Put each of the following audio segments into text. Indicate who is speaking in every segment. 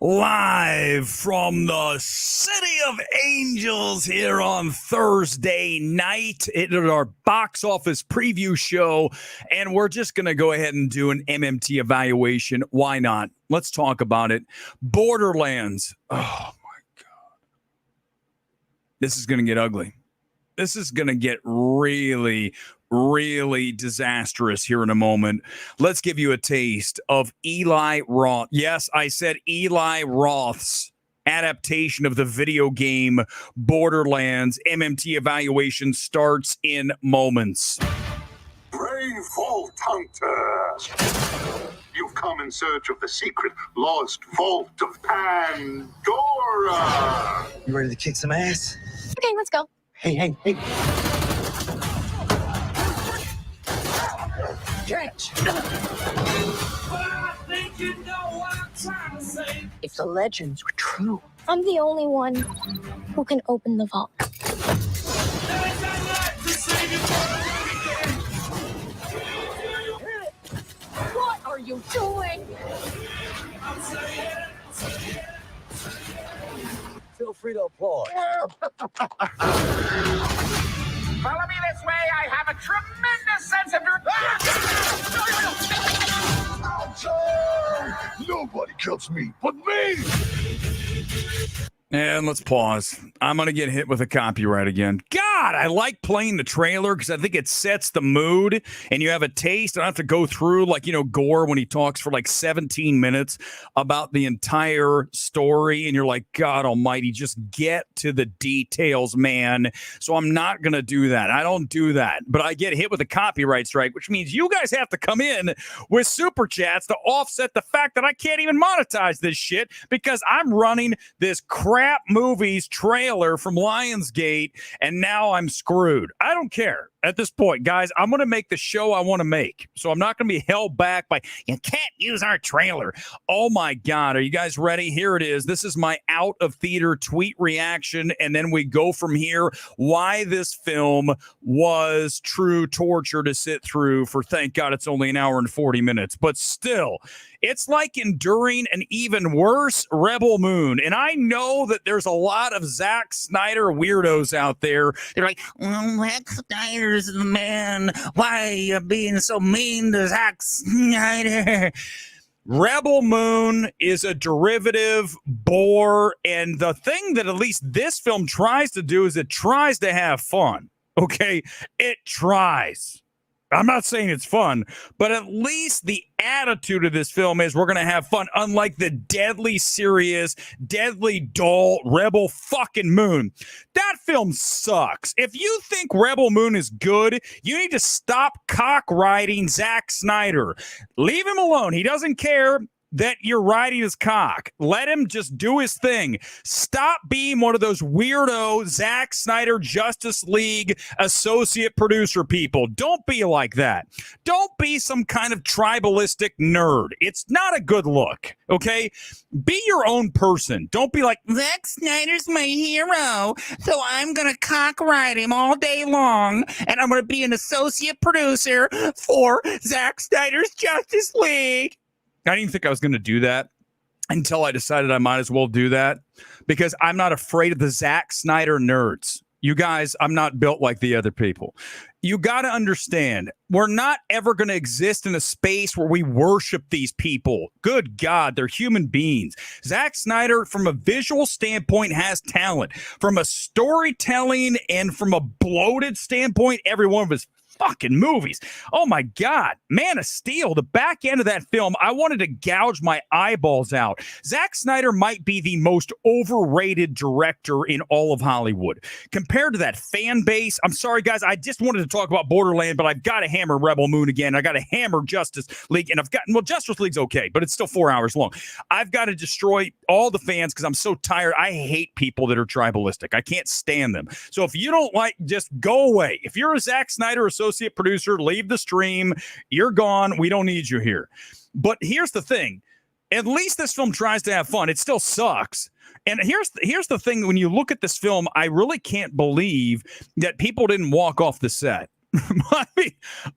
Speaker 1: Live from the City of Angels here on Thursday night. It is our box office preview show, and we're just going to go ahead and do an MMT evaluation. Why not? Let's talk about it. Borderlands. Oh, my God. This is going to get ugly. This is going to get really disastrous here in a moment. Let's give you a taste of Eli Roth. Yes, I said Eli Roth's adaptation of the video game Borderlands. MMT evaluation starts in moments.
Speaker 2: Brave Vault Hunter! You've come in search of the secret lost vault of Pandora!
Speaker 3: You ready to kick some ass?
Speaker 4: Okay, let's go.
Speaker 3: Hey. Catch! If the legends were true,
Speaker 4: I'm the only one who can open the vault. What are you doing?
Speaker 3: feel free to applaud.
Speaker 5: Follow me this way. I have a tremendous sense of
Speaker 2: Nobody kills me but me!
Speaker 1: And let's pause. I'm going to get hit with a copyright again. God, I like playing the trailer because I think it sets the mood and you have a taste. I don't have to go through Gore when he talks for 17 minutes about the entire story. And you're like, God almighty, just get to the details, man. So I'm not going to do that. I don't do that. But I get hit with a copyright strike, which means you guys have to come in with super chats to offset the fact that I can't even monetize this shit because I'm running this crap movies trailer from Lionsgate, and now I'm screwed. I don't care at this point, guys. I'm going to make the show I want to make, so I'm not going to be held back by you can't use our trailer. Oh my God, are you guys ready? Here it is. This is my out of theater tweet reaction, and then we go from here. Why this film was true torture to sit through for, thank God it's only an hour and 40 minutes, but still, it's like enduring an even worse Rebel Moon. And I know that there's a lot of Zack Snyder weirdos out there. They're like, well, Zack Snyder's the man. Why are you being so mean to Zack Snyder? Rebel Moon is a derivative bore. And the thing that at least this film tries to do is it tries to have fun. Okay? It tries. I'm not saying it's fun, but at least the attitude of this film is we're going to have fun, unlike the deadly serious, deadly dull Rebel fucking Moon. That film sucks. If you think Rebel Moon is good, you need to stop cock riding Zack Snyder. Leave him alone. He doesn't care that you're riding his cock. Let him just do his thing. Stop being one of those weirdo Zack Snyder Justice League associate producer people. Don't be like that. Don't be some kind of tribalistic nerd. It's not a good look, okay? Be your own person. Don't be like, Zack Snyder's my hero, so I'm going to cock ride him all day long, and I'm going to be an associate producer for Zack Snyder's Justice League. I didn't even think I was going to do that until I decided I might as well do that because I'm not afraid of the Zack Snyder nerds. You guys, I'm not built like the other people. You got to understand, we're not ever going to exist in a space where we worship these people. Good God, they're human beings. Zack Snyder, from a visual standpoint, has talent. From a storytelling and from a bloated standpoint, every one of his fucking movies. Oh my God. Man of Steel, the back end of that film, I wanted to gouge my eyeballs out. Zack Snyder might be the most overrated director in all of Hollywood. Compared to that fan base, I'm sorry guys, I just wanted to talk about Borderlands, but I've got to hammer Rebel Moon again. I got to hammer Justice League, and Justice League's okay, but it's still 4 hours long. I've got to destroy all the fans because I'm so tired. I hate people that are tribalistic. I can't stand them. So if you don't like, just go away. If you're a Zack Snyder associate producer, leave the stream. You're gone. We don't need you here. But here's the thing. At least this film tries to have fun. It still sucks. And here's the thing. When you look at this film, I really can't believe that people didn't walk off the set. I mean,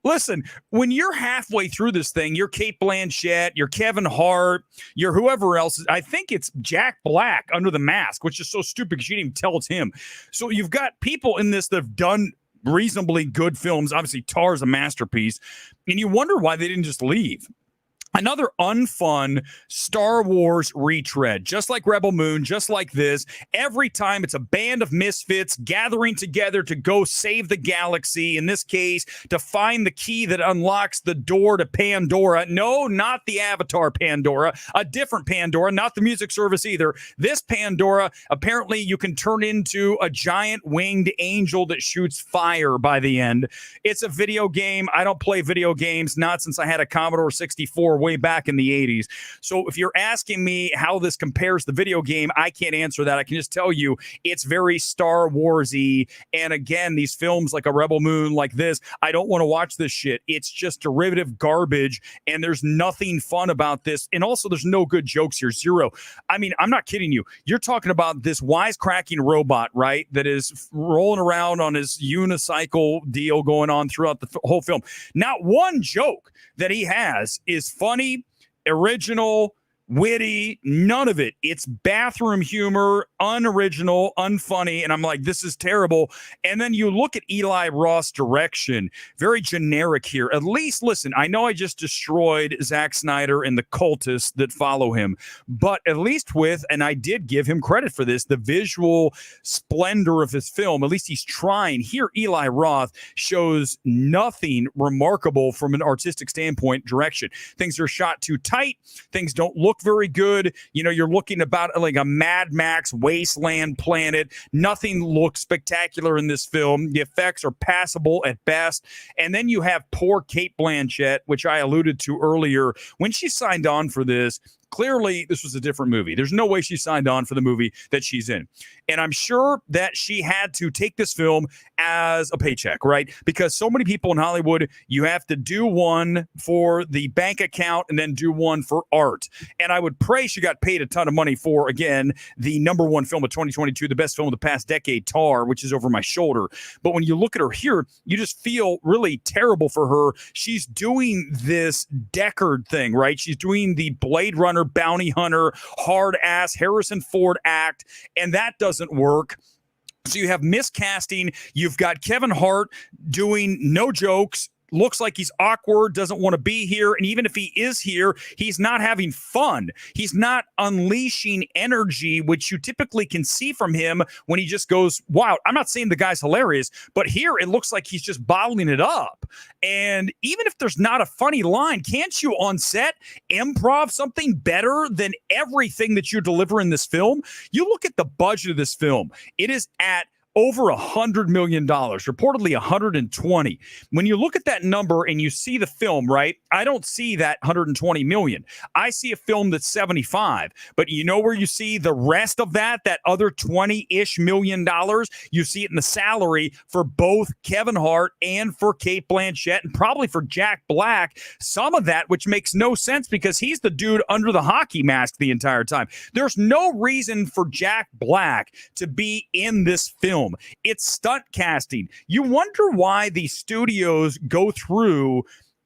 Speaker 1: listen, when you're halfway through this thing, you're Kate Blanchett, you're Kevin Hart, you're whoever else. I think it's Jack Black under the mask, which is so stupid because you didn't even tell it's him. So you've got people in this that have done reasonably good films. Obviously, Tar's a masterpiece. And you wonder why they didn't just leave. Another unfun Star Wars retread, just like Rebel Moon, just like this. Every time it's a band of misfits gathering together to go save the galaxy. In this case, to find the key that unlocks the door to Pandora. No, not the Avatar Pandora, a different Pandora, not the music service either. This Pandora, apparently you can turn into a giant winged angel that shoots fire by the end. It's a video game. I don't play video games, not since I had a Commodore 64 way back in the 80s. So if you're asking me how this compares to the video game, I can't answer that. I can just tell you it's very Star Wars-y. And again, these films like a Rebel Moon like this, I don't want to watch this shit. It's just derivative garbage, and there's nothing fun about this. And also, there's no good jokes here. Zero. I mean, I'm not kidding you. You're talking about this wisecracking robot, right, that is rolling around on his unicycle deal going on throughout the whole film. Not one joke that he has is funny, original, witty, none of it. It's bathroom humor, unoriginal, unfunny, and I'm like, this is terrible. And then you look at Eli Roth's direction, very generic here. At least, listen, I know I just destroyed Zack Snyder and the cultists that follow him, but at least with, and I did give him credit for this, the visual splendor of his film, at least he's trying. Here, Eli Roth shows nothing remarkable from an artistic standpoint direction. Things are shot too tight. Things don't look very good. You know, you're looking about like a Mad Max wasteland planet. Nothing looks spectacular in this film. The effects are passable at best. And then you have poor Kate Blanchett, which I alluded to earlier. When she signed on for this, clearly this was a different movie. There's no way she signed on for the movie that she's in. And I'm sure that she had to take this film as a paycheck, right? Because so many people in Hollywood, you have to do one for the bank account and then do one for art. And I would pray she got paid a ton of money for, again, the number one film of 2022, the best film of the past decade, Tar, which is over my shoulder. But when you look at her here, you just feel really terrible for her. She's doing this Deckard thing, right? She's doing the Blade Runner, bounty hunter, hard ass Harrison Ford act, and that doesn't work. So you have miscasting. You've got Kevin Hart doing no jokes. Looks like he's awkward, doesn't want to be here. And even if he is here, he's not having fun. He's not unleashing energy, which you typically can see from him when he just goes, wow. I'm not saying the guy's hilarious, but here it looks like he's just bottling it up. And even if there's not a funny line, can't you on set improv something better than everything that you deliver in this film? You look at the budget of this film. It is at over $100 million, reportedly 120. When you look at that number and you see the film, right, I don't see that 120 million. I see a film that's 75. But you know where you see the rest of that other 20-ish million dollars? You see it in the salary for both Kevin Hart and for Kate Blanchett and probably for Jack Black. Some of that, which makes no sense because he's the dude under the hockey mask the entire time. There's no reason for Jack Black to be in this film. It's stunt casting. You wonder why the studios go through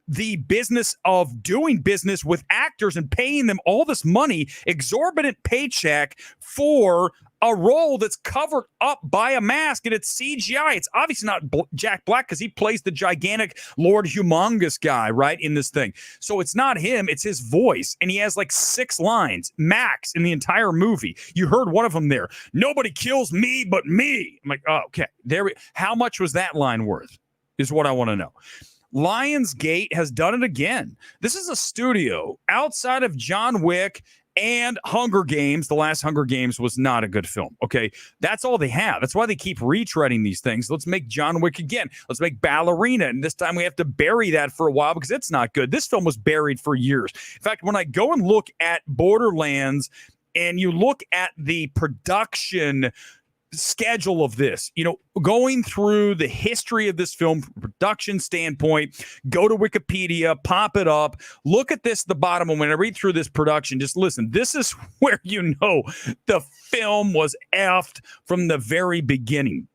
Speaker 1: the business of doing business with actors and paying them all this money, exorbitant paycheck for a role that's covered up by a mask, and it's CGI. It's obviously not Jack Black because he plays the gigantic Lord Humongous guy, right, in this thing. So it's not him, it's his voice, and he has like 6 lines, max, in the entire movie. You heard one of them there. Nobody kills me but me. I'm like, oh, okay. How much was that line worth is what I want to know. Lionsgate has done it again. This is a studio outside of John Wick and Hunger Games. The last Hunger Games was not a good film. Okay, that's all they have. That's why they keep retreading these things. Let's make John Wick again. Let's make Ballerina. And this time we have to bury that for a while because it's not good. This film was buried for years. In fact, when I go and look at Borderlands and you look at the production schedule of this, you know, going through the history of this film from a production standpoint, go to Wikipedia, pop it up, look at this at the bottom, and when I read through this production, just listen. This is where you know the film was effed from the very beginning.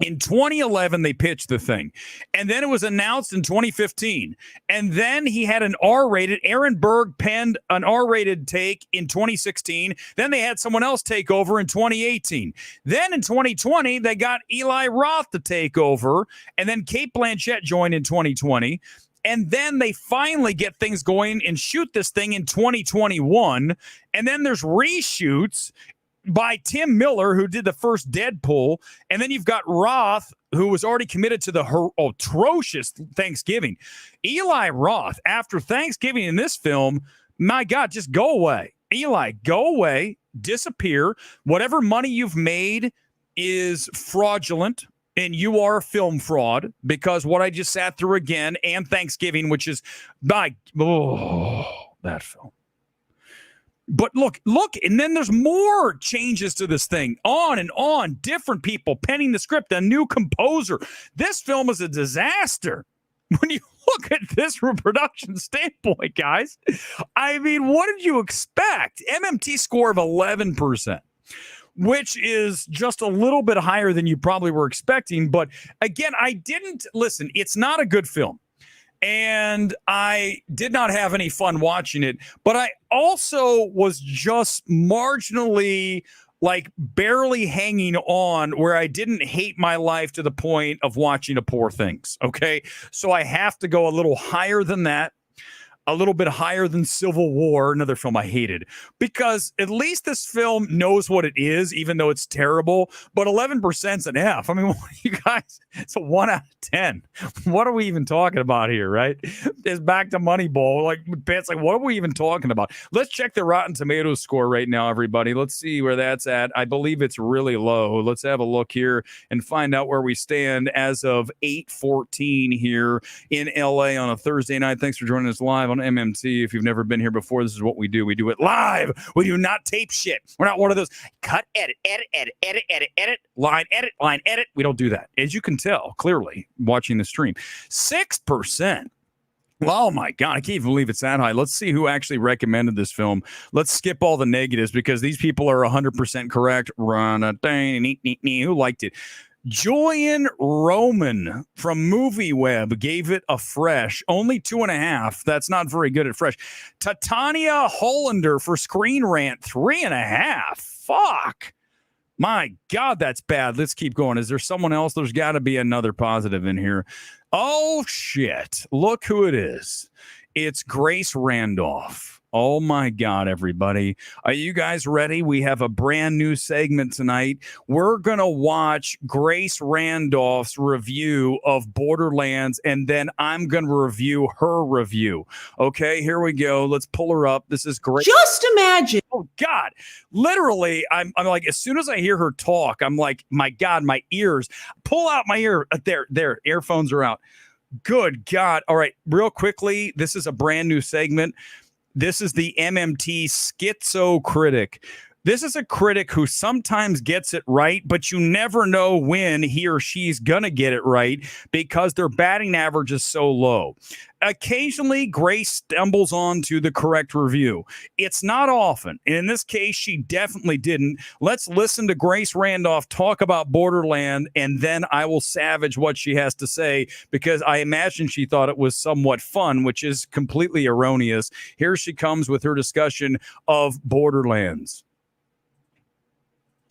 Speaker 1: In 2011, they pitched the thing. And then it was announced in 2015. And then he had an R-rated, Aaron Berg penned an R-rated take in 2016. Then they had someone else take over in 2018. Then in 2020, they got Eli Roth to take over. And then Cate Blanchett joined in 2020. And then they finally get things going and shoot this thing in 2021. And then there's reshoots by Tim Miller, who did the first Deadpool. And then you've got Roth, who was already committed to the atrocious Thanksgiving. Eli Roth, after Thanksgiving in this film, my God, just go away. Eli, go away, disappear. Whatever money you've made is fraudulent, and you are a film fraud, because what I just sat through again, and Thanksgiving, which is, that film. But look, and then there's more changes to this thing. On and on, different people penning the script, a new composer. This film is a disaster. When you look at this from a production standpoint, guys, I mean, what did you expect? MMT score of 11%, which is just a little bit higher than you probably were expecting. But again, listen, it's not a good film. And I did not have any fun watching it, but I also was just marginally, like, barely hanging on, where I didn't hate my life to the point of watching a Poor Things. Okay. So I have to go a little higher than that. A little bit higher than Civil War, another film I hated, because at least this film knows what it is, even though it's terrible. But 11% is an F. I mean, what you guys, it's a 1 out of 10. What are we even talking about here, right? It's back to Moneyball. Like, it's like, what are we even talking about? Let's check the Rotten Tomatoes score right now, everybody. Let's see where that's at. I believe it's really low. Let's have a look here and find out where we stand as of 8:14 here in LA on a Thursday night. Thanks for joining us live on MMT. If you've never been here before, this is what we do. We do it live. We do not tape shit. We're not one of those cut, edit, line, edit. We don't do that. As you can tell clearly watching the stream. 6%. Oh my God, I can't even believe it's that high. Let's see who actually recommended this film. Let's skip all the negatives, because these people are 100% correct. Who liked it? Julian Roman from MovieWeb gave it a fresh, only 2.5. That's not very good at fresh. Titania Hollander for Screen Rant, 3.5. Fuck. My God, that's bad. Let's keep going. Is there someone else? There's got to be another positive in here. Oh, shit. Look who it is. It's Grace Randolph. Oh, my God, everybody. Are you guys ready? We have a brand new segment tonight. We're going to watch Grace Randolph's review of Borderlands, and then I'm going to review her review. Okay, here we go. Let's pull her up. This is great.
Speaker 6: Just imagine.
Speaker 1: Oh, God. Literally, I'm like, as soon as I hear her talk, I'm like, my God, my ears. Pull out my ear. There. Earphones are out. Good God. All right, real quickly, this is a brand new segment. This is the MMT Schizo Critic. This is a critic who sometimes gets it right, but you never know when he or she's going to get it right, because their batting average is so low. Occasionally, Grace stumbles onto the correct review. It's not often. And in this case, she definitely didn't. Let's listen to Grace Randolph talk about Borderland, and then I will savage what she has to say, because I imagine she thought it was somewhat fun, which is completely erroneous. Here she comes with her discussion of Borderlands.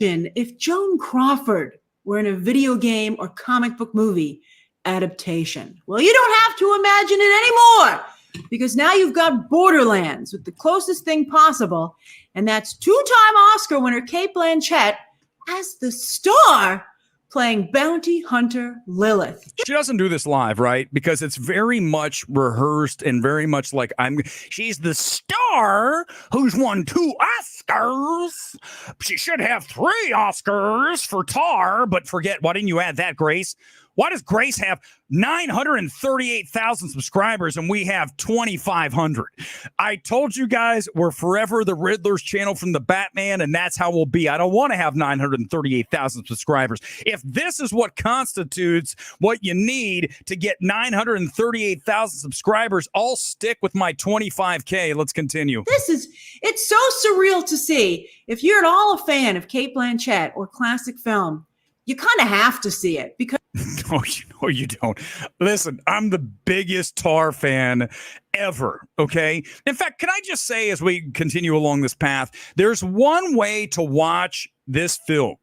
Speaker 6: If Joan Crawford were in a video game or comic book movie adaptation. Well, you don't have to imagine it anymore, because now you've got Borderlands with the closest thing possible, and that's two-time Oscar winner Cate Blanchett as the star playing bounty hunter Lilith.
Speaker 1: She doesn't do this live, right? Because it's very much rehearsed and very much like she's the star who's won 2 Oscars. She should have 3 Oscars for Tar, but forget, why didn't you add that, Grace? Why does Grace have 938,000 subscribers and we have 2,500? I told you guys we're forever the Riddler's channel from the Batman, and that's how we'll be. I don't want to have 938,000 subscribers. If this is what constitutes what you need to get 938,000 subscribers, I'll stick with my 25K. Let's continue.
Speaker 6: It's so surreal to see. If you're at all a fan of Cate Blanchett or classic film, you kind of have to see it because
Speaker 1: No, you don't. Listen, I'm the biggest Tar fan ever. Okay. In fact, can I just say, as we continue along this path, there's one way to watch this film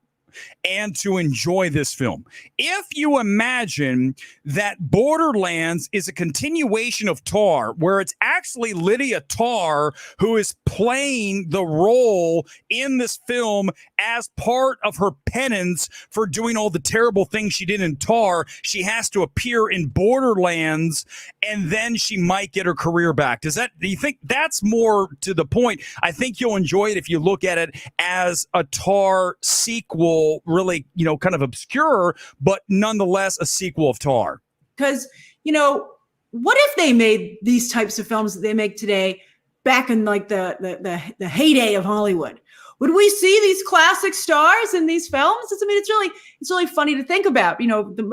Speaker 1: and to enjoy this film. If you imagine that Borderlands is a continuation of Tar, where it's actually Lydia Tar who is playing the role in this film as part of her penance for doing all the terrible things she did in Tar, she has to appear in Borderlands and then she might get her career back. Do you think that's more to the point? I think you'll enjoy it if you look at it as a Tar sequel, really, kind of obscure, but nonetheless a sequel of Tar.
Speaker 6: Because, what if they made these types of films that they make today back in like the heyday of Hollywood? Would we see these classic stars in these films? It's really funny to think about.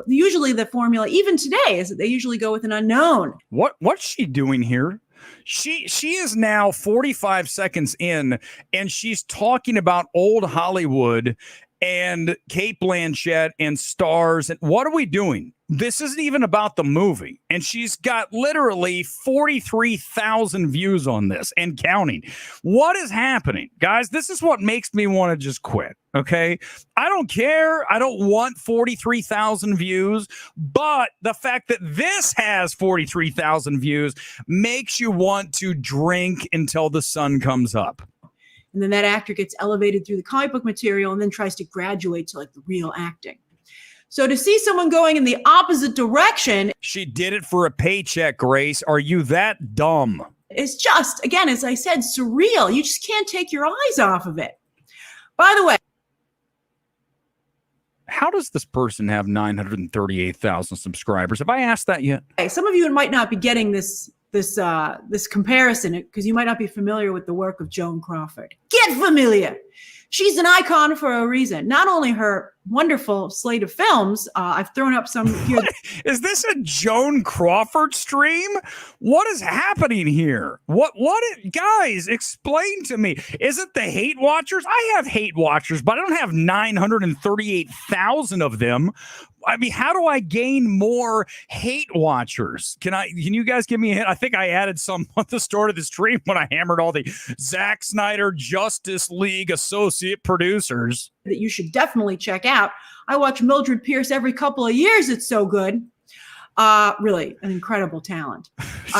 Speaker 6: Usually the formula, even today, is that they usually go with an unknown.
Speaker 1: What's she doing here? She is now 45 seconds in, and she's talking about old Hollywood and Cate Blanchett and stars. And what are we doing? This isn't even about the movie. And she's got literally 43,000 views on this and counting. What is happening? Guys, this is what makes me want to just quit. Okay. I don't care. I don't want 43,000 views, but the fact that this has 43,000 views makes you want to drink until the sun comes up.
Speaker 6: And then that actor gets elevated through the comic book material and then tries to graduate to like the real acting. So to see someone going in the opposite direction.
Speaker 1: She did it for a paycheck, Grace. Are you that dumb?
Speaker 6: It's just, again, as I said, surreal. You just can't take your eyes off of it. By the way,
Speaker 1: how does this person have 938,000 subscribers? Have I asked that yet?
Speaker 6: Some of you might not be getting this comparison because you might not be familiar with the work of Joan Crawford. Get familiar. She's an icon for a reason. Not only her wonderful slate of films, I've thrown up some here.
Speaker 1: Is this a Joan Crawford stream? What is happening here? Guys, explain to me. Is it the hate watchers? I have hate watchers, but I don't have 938,000 of them. I mean, how do I gain more hate watchers? Can you guys give me a hint? I think I added some at the start of the stream when I hammered all the Zack Snyder Justice League associate producers.
Speaker 6: That you should definitely check out. I watch Mildred Pierce every couple of years. It's so good. Really an incredible talent.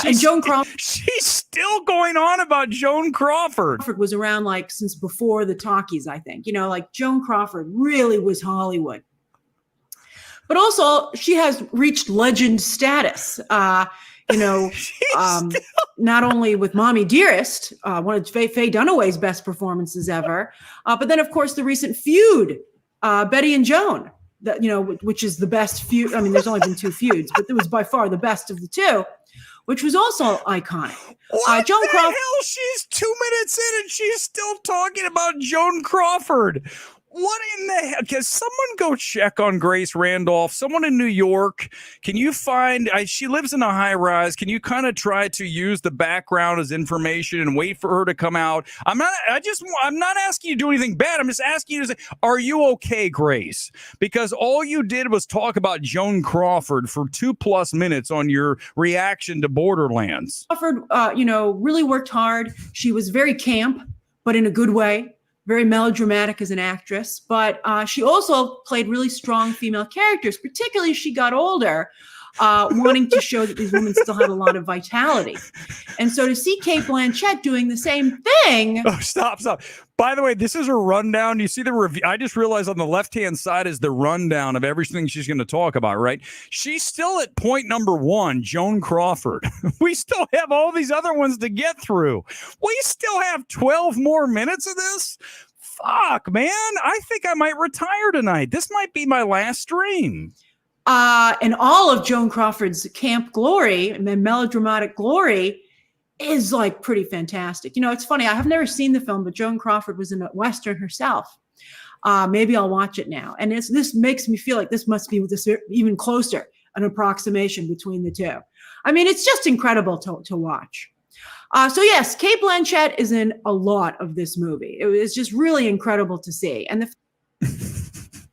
Speaker 6: And Joan Crawford.
Speaker 1: She's still going on about Joan Crawford.
Speaker 6: Crawford was around like since before the talkies, I think. Like Joan Crawford really was Hollywood. But also, she has reached legend status. Not only with Mommy Dearest, one of Faye Dunaway's best performances ever, but then, of course, the recent feud, Betty and Joan, which is the best feud. I mean, there's only been two feuds, but it was by far the best of the two, which was also iconic.
Speaker 1: Joan Crawford. Hell, she's 2 minutes in and she's still talking about Joan Crawford. What in the heck? Can someone go check on Grace Randolph? Someone in New York. Can you find, she lives in a high rise. Can you kind of try to use the background as information and wait for her to come out? I'm not asking you to do anything bad. I'm just asking you to say, are you okay, Grace? Because all you did was talk about Joan Crawford for 2+ minutes on your reaction to Borderlands.
Speaker 6: Crawford, really worked hard. She was very camp, but in a good way. Very melodramatic as an actress, but she also played really strong female characters, particularly as she got older, wanting to show that these women still had a lot of vitality. And so to see Cate Blanchett doing the same thing.
Speaker 1: Oh, stop. By the way, this is a rundown. You see the review. I just realized on the left-hand side is the rundown of everything she's going to talk about, right? She's still at point number 1, Joan Crawford. We still have all these other ones to get through. We still have 12 more minutes of this. Fuck, man. I think I might retire tonight. This might be my last stream.
Speaker 6: And all of Joan Crawford's camp glory and then melodramatic glory is like pretty fantastic. It's funny. I have never seen the film, but Joan Crawford was in a Western herself. Maybe I'll watch it now. And this makes me feel like this must be even closer, an approximation between the two. I mean, it's just incredible to watch. So yes, Cate Blanchett is in a lot of this movie. It was just really incredible to see. And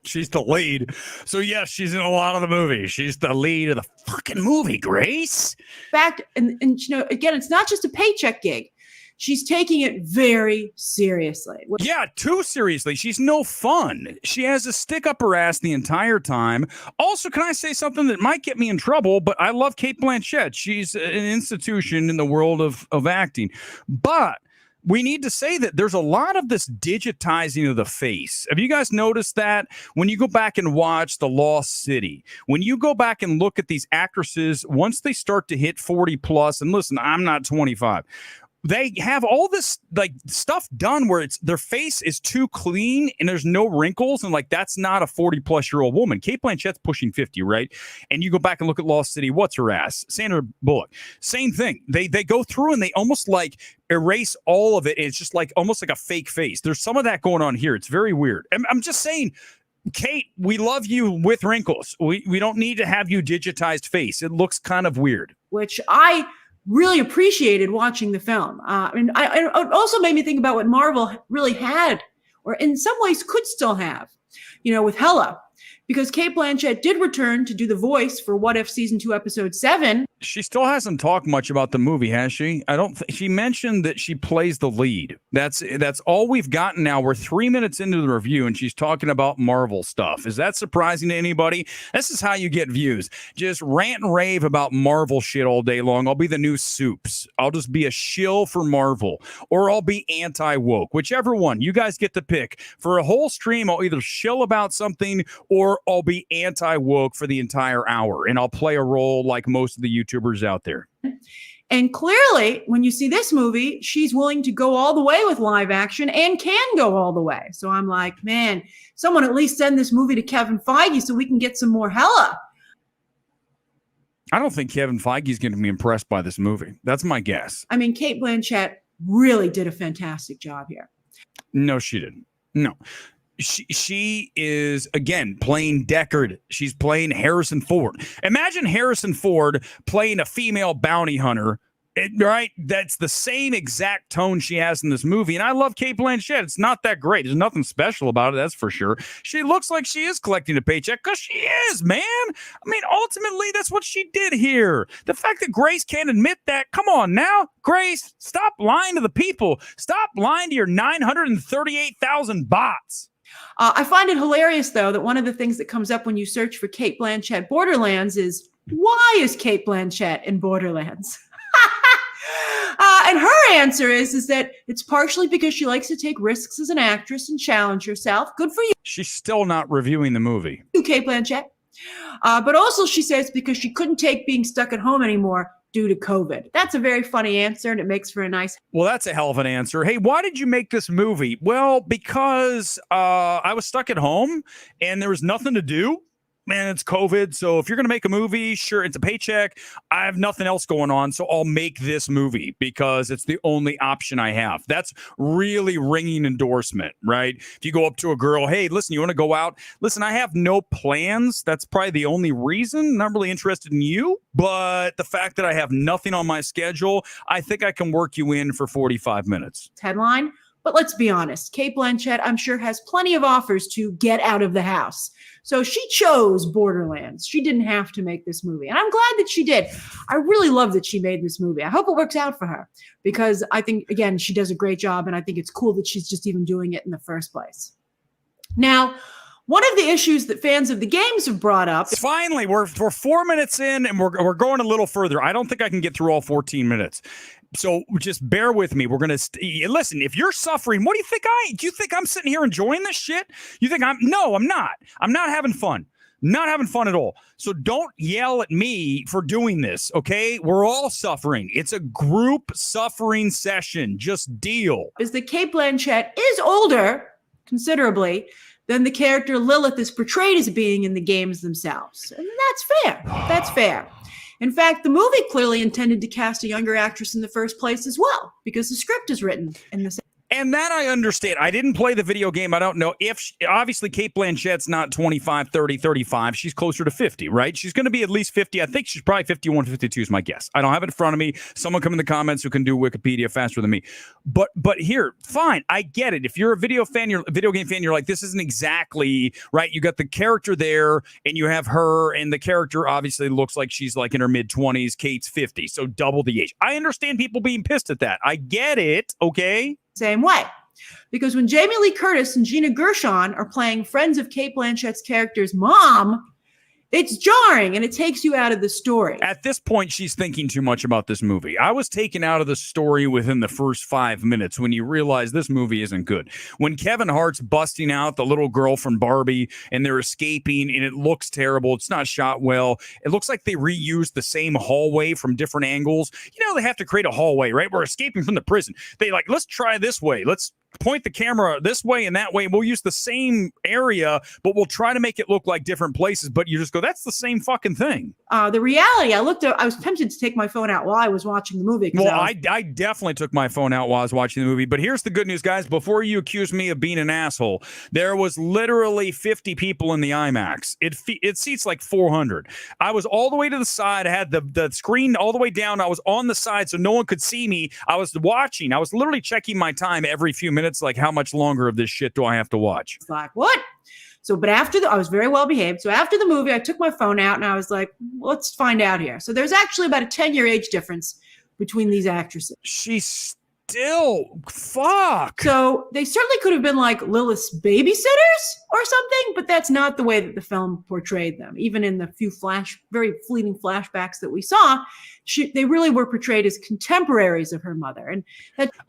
Speaker 1: She's the lead. So, yes, she's in a lot of the movie. She's the lead of the fucking movie, Grace.
Speaker 6: In fact, and you know, again, it's not just a paycheck gig. She's taking it very seriously.
Speaker 1: Yeah, too seriously. She's no fun. She has a stick up her ass the entire time. Also, can I say something that might get me in trouble? But I love Cate Blanchett. She's an institution in the world of acting. But we need to say that there's a lot of this digitizing of the face. Have you guys noticed that? When you go back and watch The Lost City, when you go back and look at these actresses, once they start to hit 40 plus, and listen, I'm not 25. They have all this like stuff done where it's their face is too clean and there's no wrinkles. And like, that's not a 40-plus-year-old woman. Cate Blanchett's pushing 50, right? And you go back and look at Lost City. What's her ass? Sandra Bullock. Same thing. They go through and they almost like erase all of it. It's just like almost like a fake face. There's some of that going on here. It's very weird. I'm just saying, Kate, we love you with wrinkles. We don't need to have you digitized face. It looks kind of weird.
Speaker 6: Which I really appreciated watching the film. And it also made me think about what Marvel really had, or in some ways could still have, you know, with Hela. Because Cate Blanchett did return to do the voice for What If Season 2, Episode 7.
Speaker 1: She still hasn't talked much about the movie, has she? I don't think she mentioned that she plays the lead. That's all we've gotten now. We're 3 minutes into the review and she's talking about Marvel stuff. Is that surprising to anybody? This is how you get views. Just rant and rave about Marvel shit all day long. I'll be the new Soups. I'll just be a shill for Marvel, or I'll be anti-woke. Whichever one. You guys get to pick. For a whole stream, I'll either shill about something or I'll be anti-woke for the entire hour, and I'll play a role like most of the YouTubers out there.
Speaker 6: And clearly, when you see this movie, she's willing to go all the way with live action and can go all the way. So I'm like, man, someone at least send this movie to Kevin Feige so we can get some more Hela.
Speaker 1: I don't think Kevin Feige is going to be impressed by this movie. That's my guess.
Speaker 6: I mean, Cate Blanchett really did a fantastic job here.
Speaker 1: No, she didn't. No. She is, again, playing Deckard. She's playing Harrison Ford. Imagine Harrison Ford playing a female bounty hunter, right? That's the same exact tone she has in this movie. And I love Cate Blanchett. It's not that great. There's nothing special about it, that's for sure. She looks like she is collecting a paycheck because she is, man. I mean, ultimately, that's what she did here. The fact that Grace can't admit that, come on now. Grace, stop lying to the people. Stop lying to your 938,000 bots.
Speaker 6: I find it hilarious, though, that one of the things that comes up when you search for Cate Blanchett Borderlands is, why is Cate Blanchett in Borderlands? And her answer is that it's partially because she likes to take risks as an actress and challenge herself. Good for you.
Speaker 1: She's still not reviewing the movie.
Speaker 6: Cate Blanchett. But also she says because she couldn't take being stuck at home anymore due to COVID. That's a very funny answer, and it makes for a nice...
Speaker 1: Well, that's a hell of an answer. Hey, why did you make this movie? Well, because I was stuck at home, and there was nothing to do. Man, it's COVID, so if you're going to make a movie, sure, it's a paycheck. I have nothing else going on, so I'll make this movie because it's the only option I have. That's really ringing endorsement, right? If you go up to a girl, hey, listen, you want to go out? Listen, I have no plans. That's probably the only reason. I'm not really interested in you, but the fact that I have nothing on my schedule, I think I can work you in for 45 minutes.
Speaker 6: Headline. But let's be honest, Cate Blanchett, I'm sure, has plenty of offers to get out of the house. So she chose Borderlands. She didn't have to make this movie. And I'm glad that she did. I really love that she made this movie. I hope it works out for her because I think, again, she does a great job. And I think it's cool that she's just even doing it in the first place. Now, one of the issues that fans of the games have brought up.
Speaker 1: Finally, we're 4 minutes in and we're going a little further. I don't think I can get through all 14 minutes. So just bear with me. We're going to listen. If you're suffering, what do you think I'm sitting here enjoying this shit? You think no, I'm not. I'm not having fun. Not having fun at all. So don't yell at me for doing this. Okay. We're all suffering. It's a group suffering session. Just deal.
Speaker 6: Is that Cate Blanchett is older considerably than the character Lilith is portrayed as being in the games themselves. And that's fair. That's fair. In fact, the movie clearly intended to cast a younger actress in the first place as well, because the script is written in the same.
Speaker 1: And that I understand. I didn't play the video game. I don't know if obviously Cate Blanchett's not 25, 30, 35. She's closer to 50, right? She's going to be at least 50. I think she's probably 51, 52 is my guess. I don't have it in front of me. Someone come in the comments who can do Wikipedia faster than me. But here, fine. I get it. If you're a video game fan, you're like, this isn't exactly right. You got the character there and you have her, and the character obviously looks like she's like in her mid-20s. Kate's 50, so double the age. I understand people being pissed at that. I get it. Okay.
Speaker 6: Same way. Because when Jamie Lee Curtis and Gina Gershon are playing friends of Cate Blanchett's character's mom, it's jarring and it takes you out of the story.
Speaker 1: At this point, she's thinking too much about this movie. I was taken out of the story within the first 5 minutes when you realize this movie isn't good. When Kevin Hart's busting out the little girl from Barbie and they're escaping and it looks terrible. It's not shot well. It looks like they reused the same hallway from different angles. You know, they have to create a hallway, right? We're escaping from the prison. They like, let's try this way. Let's point the camera this way and that way. We'll use the same area, but we'll try to make it look like different places. But you just go, that's the same fucking thing.
Speaker 6: The reality, I was tempted to take my phone out while I was watching the movie.
Speaker 1: Well, I definitely took my phone out while I was watching the movie. But here's the good news, guys. Before you accuse me of being an asshole, there was literally 50 people in the IMAX. It seats like 400. I was all the way to the side. I had the screen all the way down. I was on the side so no one could see me. I was watching. I was literally checking my time every few minutes. Like, how much longer of this shit do I have to watch?
Speaker 6: It's like, what? So, but I was very well behaved. So after the movie, I took my phone out and I was like, let's find out here. So there's actually about a 10-year age difference between these actresses.
Speaker 1: She's still, fuck.
Speaker 6: So they certainly could have been like Lilith's babysitters or something, but that's not the way that the film portrayed them. Even in the few very fleeting flashbacks that we saw, they really were portrayed as contemporaries of her mother. And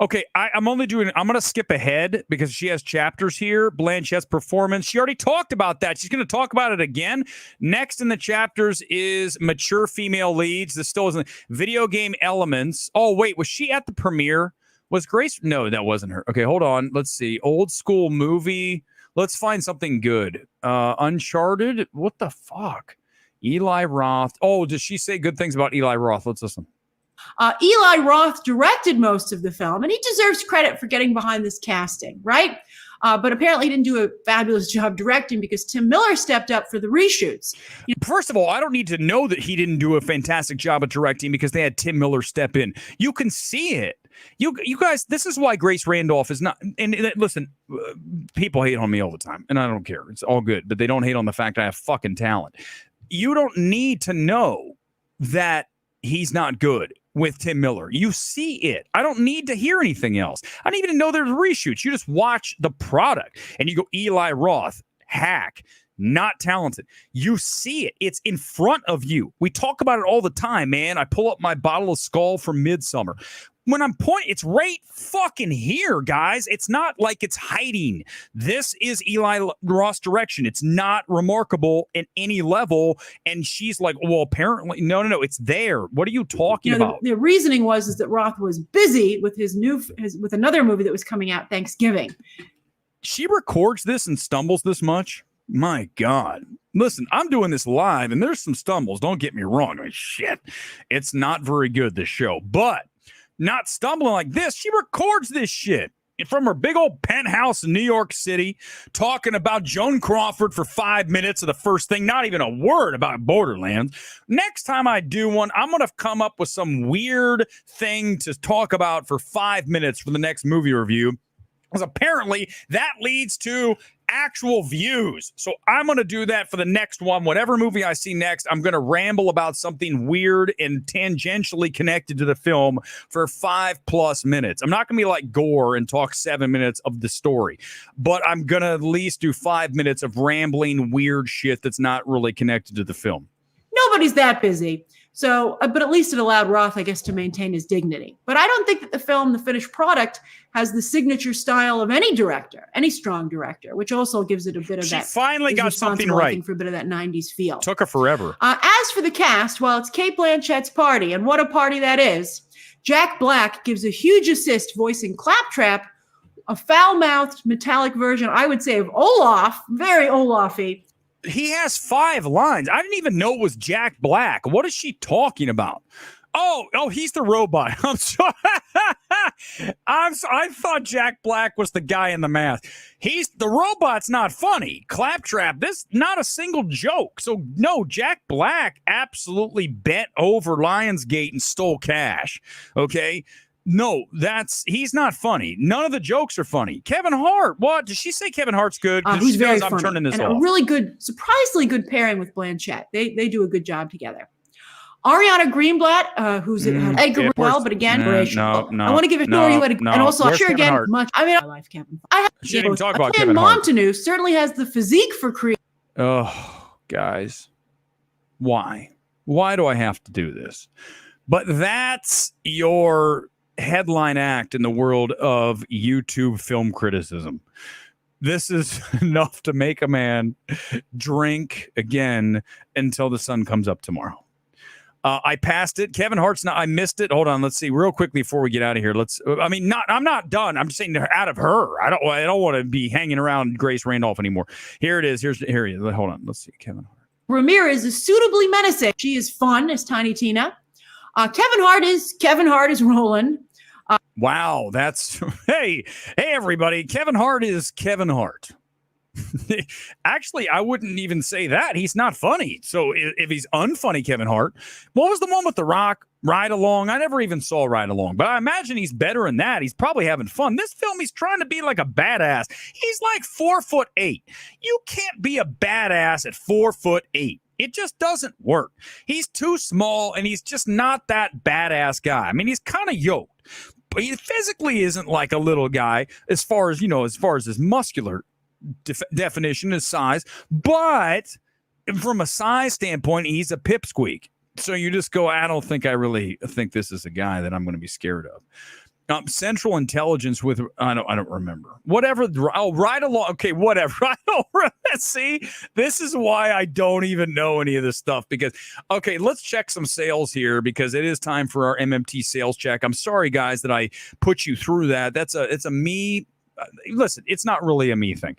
Speaker 1: okay, I'm going to skip ahead because she has chapters here. Blanchett's performance. She already talked about that. She's going to talk about it again. Next in the chapters is mature female leads. This still isn't video game elements. Oh, wait, was she at the premiere? Was Grace? No, that wasn't her. Okay, hold on. Let's see. Old school movie. Let's find something good. Uncharted. What the fuck? Eli Roth. Oh, does she say good things about Eli Roth? Let's listen.
Speaker 6: Eli Roth directed most of the film, and he deserves credit for getting behind this casting, right? But apparently he didn't do a fabulous job directing because Tim Miller stepped up for the reshoots.
Speaker 1: First of all, I don't need to know that he didn't do a fantastic job of directing because they had Tim Miller step in. You can see it. You guys, this is why Grace Randolph is not. And listen, people hate on me all the time, and I don't care. It's all good, but they don't hate on the fact I have fucking talent. You don't need to know that he's not good with Tim Miller. You see it. I don't need to hear anything else. I don't even know there's reshoots. You just watch the product and you go, Eli Roth, hack, not talented. You see it. It's in front of you. We talk about it all the time, man. I pull up my bottle of Skull from Midsummer. When I'm pointing, it's right fucking here, guys. It's not like it's hiding. This is Eli Roth's direction. It's not remarkable at any level. And she's like, well, apparently, no, it's there. What are you talking about?
Speaker 6: The reasoning was that Roth was busy with with another movie that was coming out Thanksgiving.
Speaker 1: She records this and stumbles this much? My God. Listen, I'm doing this live and there's some stumbles. Don't get me wrong. I mean, shit. It's not very good, this show. But not stumbling like this. She records this shit from her big old penthouse in New York City, talking about Joan Crawford for 5 minutes of the first thing, not even a word about Borderlands. Next time I do one, I'm going to come up with some weird thing to talk about for 5 minutes for the next movie review, because apparently that leads to actual views. So I'm going to do that for the next one. Whatever movie I see next, I'm going to ramble about something weird and tangentially connected to the film for 5+ minutes. I'm not going to be like Gore and talk 7 minutes of the story, but I'm going to at least do 5 minutes of rambling weird shit that's not really connected to the film.
Speaker 6: Nobody's that busy. So, but at least it allowed Roth, I guess, to maintain his dignity. But I don't think that the film, the finished product, has the signature style of any director, any strong director, which also gives it a bit of that.
Speaker 1: She finally got something right.
Speaker 6: I think, for a bit of that 90s feel.
Speaker 1: Took her forever.
Speaker 6: As for the cast, well, it's Cate Blanchett's party, and what a party that is. Jack Black gives a huge assist voicing Claptrap, a foul-mouthed metallic version, I would say, of Olaf, very Olaf-y.
Speaker 1: He has 5 lines. I didn't even know it was Jack Black. What is she talking about? Oh, he's the robot. I'm sorry. I thought Jack Black was the guy in the mask. The robot's not funny. Claptrap, this not a single joke. So no, Jack Black absolutely bent over Lionsgate and stole cash. Okay. No, he's not funny. None of the jokes are funny. Kevin Hart, what? Did she say Kevin Hart's good?
Speaker 6: He's very
Speaker 1: I'm
Speaker 6: funny.
Speaker 1: turning this
Speaker 6: and
Speaker 1: off.
Speaker 6: A really good, surprisingly good pairing with Blanchett. They do a good job together. Ariana Greenblatt, who's Edgar well, but again,
Speaker 1: no,
Speaker 6: I want to give it to you, and also
Speaker 1: Where's
Speaker 6: sure
Speaker 1: Kevin
Speaker 6: again
Speaker 1: Hart?
Speaker 6: much. I mean, I like Kevin. I have
Speaker 1: She didn't even talk about Kevin Hart.
Speaker 6: Montague certainly has the physique for creative.
Speaker 1: Oh, guys, why? Why do I have to do this? But that's your headline act in the world of YouTube film criticism. This is enough to make a man drink again until the sun comes up tomorrow. I passed it. Kevin Hart's not. I missed it. Hold on. Let's see real quickly before we get out of here. I'm not done. I'm just saying out of her. I don't want to be hanging around Grace Randolph anymore. Here it is. Here he is. Hold on. Let's see. Kevin Hart.
Speaker 6: Ramirez is suitably menacing. She is fun as Tiny Tina. Kevin Hart is Roland.
Speaker 1: Wow, that's hey everybody. Kevin Hart is Kevin Hart. Actually, I wouldn't even say that. He's not funny. So if he's unfunny, Kevin Hart, what was the one with The Rock? Ride Along? I never even saw Ride Along, but I imagine he's better in that. He's probably having fun. This film, he's trying to be like a badass. He's like 4'8". You can't be a badass at 4'8". It just doesn't work. He's too small, and he's just not that badass guy. I mean, he's kind of yoked, but he physically isn't like a little guy as far as his muscular definition, his size. But from a size standpoint, he's a pipsqueak. So you just go, I don't think I really think this is a guy that I'm going to be scared of. Central Intelligence with I don't remember. Whatever. Oh, Ride Along. Okay, whatever. I don't remember. See, this is why I don't even know any of this stuff. Because okay, let's check some sales here because it is time for our MMT sales check. I'm sorry, guys, that I put you through that. It's a me. Listen, it's not really a me thing.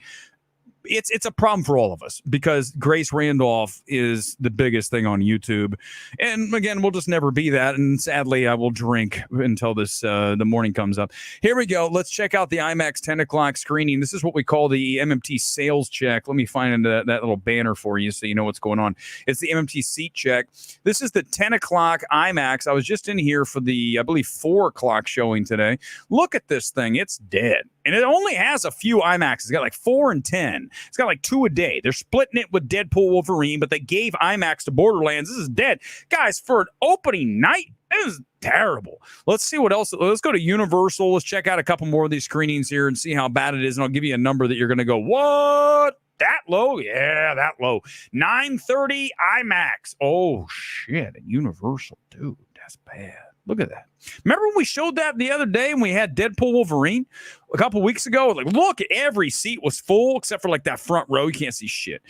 Speaker 1: It's a problem for all of us because Grace Randolph is the biggest thing on YouTube. And again, we'll just never be that. And sadly, I will drink until the morning comes up. Here we go. Let's check out the IMAX 10 o'clock screening. This is what we call the MMT sales check. Let me find that little banner for you so you know what's going on. It's the MMT seat check. This is the 10 o'clock IMAX. I was just in here for the, I believe, 4 o'clock showing today. Look at this thing. It's dead. And it only has a few IMAXs. It's got like 4 and 10. It's got like 2 a day. They're splitting it with Deadpool Wolverine, but they gave IMAX to Borderlands. This is dead. Guys, for an opening night, it was terrible. Let's see what else. Let's go to Universal. Let's check out a couple more of these screenings here and see how bad it is. And I'll give you a number that you're going to go, what? That low? Yeah, that low. 9:30 IMAX. Oh, shit. At Universal, dude, that's bad. Look at that. Remember when we showed that the other day when we had Deadpool Wolverine a couple weeks ago? Like, look, every seat was full except for like that front row. You can't see shit.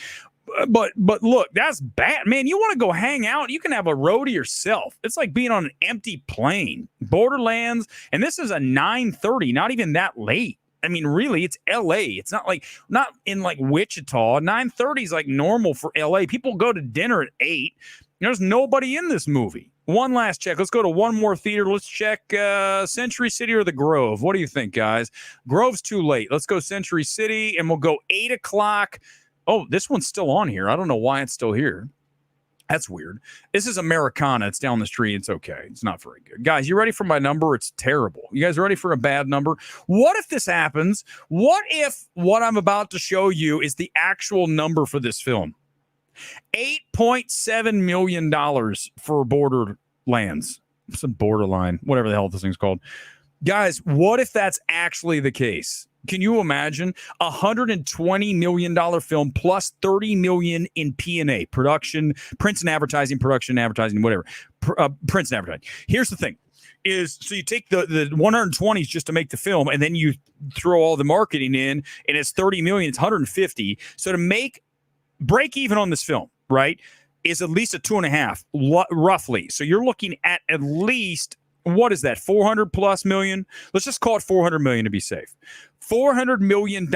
Speaker 1: But look, that's bad. Man, you want to go hang out? You can have a row to yourself. It's like being on an empty plane. Borderlands, and this is a 9:30, not even that late. I mean, really, it's LA. It's not in like Wichita. 9:30 is like normal for LA. People go to dinner at 8. There's nobody in this movie. One last check. Let's go to one more theater. Let's check Century City or the Grove. What do you think, guys? Grove's too late. Let's go Century City, and we'll go 8 o'clock. Oh, this one's still on here. I don't know why it's still here. That's weird. This is Americana. It's down the street. It's okay. It's not very good. Guys, you ready for my number? It's terrible. You guys ready for a bad number? What if this happens? What if what I'm about to show you is the actual number for this film? $8.7 million for Borderlands. Some borderline, whatever the hell this thing's called. Guys, what if that's actually the case? Can you imagine $120 million film plus $30 million in P&A, production, prints and advertising, whatever, prints and advertising. Here's the thing. So you take the 120s just to make the film, and then you throw all the marketing in, and it's 30 million. It's 150. So to break even on this film, right, is at least a 2.5, roughly. So you're looking at least, what is that, 400 plus million? Let's just call it 400 million to be safe. $400 million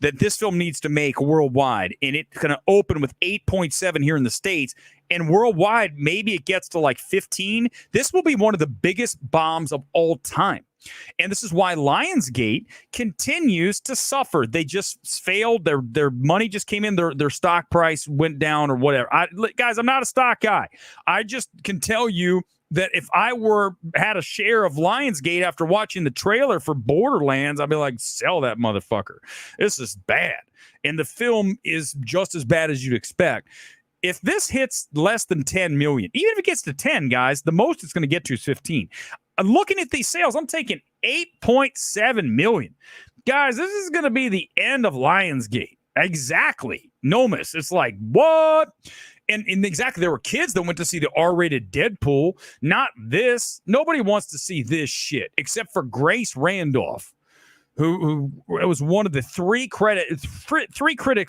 Speaker 1: that this film needs to make worldwide, and it's going to open with 8.7 here in the States, and worldwide, maybe it gets to like 15. This will be one of the biggest bombs of all time. And this is why Lionsgate continues to suffer. They just failed. Their money just came in. Their stock price went down or whatever. Guys, I'm not a stock guy. I just can tell you that if I had a share of Lionsgate after watching the trailer for Borderlands, I'd be like, sell that motherfucker. This is bad. And the film is just as bad as you'd expect. If this hits less than 10 million, even if it gets to 10, guys, the most it's going to get to is 15. I'm looking at these sales. I'm taking 8.7 million. Guys, this is going to be the end of Lionsgate. Exactly. No miss. It's like, what? And exactly, there were kids that went to see the R-rated Deadpool, not this. Nobody wants to see this shit except for Grace Randolph, who was one of the three critics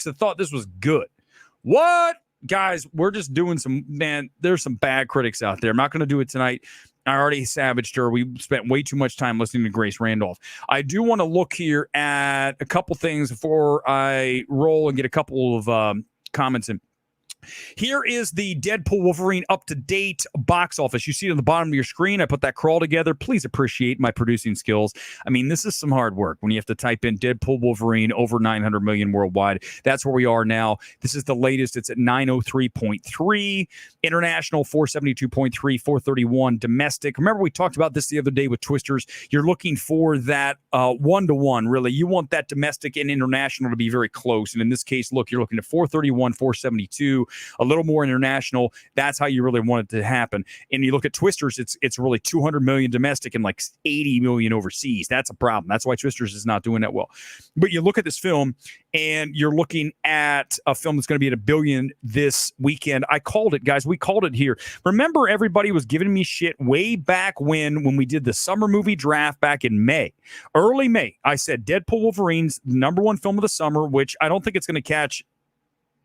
Speaker 1: that thought this was good. What? Guys, we're just doing there's some bad critics out there. I'm not going to do it tonight. I already savaged her. We spent way too much time listening to Grace Randolph. I do want to look here at a couple things before I roll and get a couple of comments in. Here is the Deadpool Wolverine up-to-date box office. You see it on the bottom of your screen. I put that crawl together. Please appreciate my producing skills. I mean, this is some hard work when you have to type in Deadpool Wolverine over 900 million worldwide. That's where we are now. This is the latest. It's at 903.3. International, 472.3, 431. Domestic. Remember, we talked about this the other day with Twisters. You're looking for that one-to-one, really. You want that domestic and international to be very close. And in this case, look, you're looking at 431, 472. A little more international. That's how you really want it to happen. And you look at Twisters, it's really 200 million domestic and like 80 million overseas. That's a problem. That's why Twisters is not doing that well. But you look at this film, and you're looking at a film that's going to be at $1 billion this weekend. I called it, guys. We called it here. Remember, everybody was giving me shit way back when we did the summer movie draft back in May. Early May, I said Deadpool Wolverine's #1 film of the summer, which I don't think it's going to catch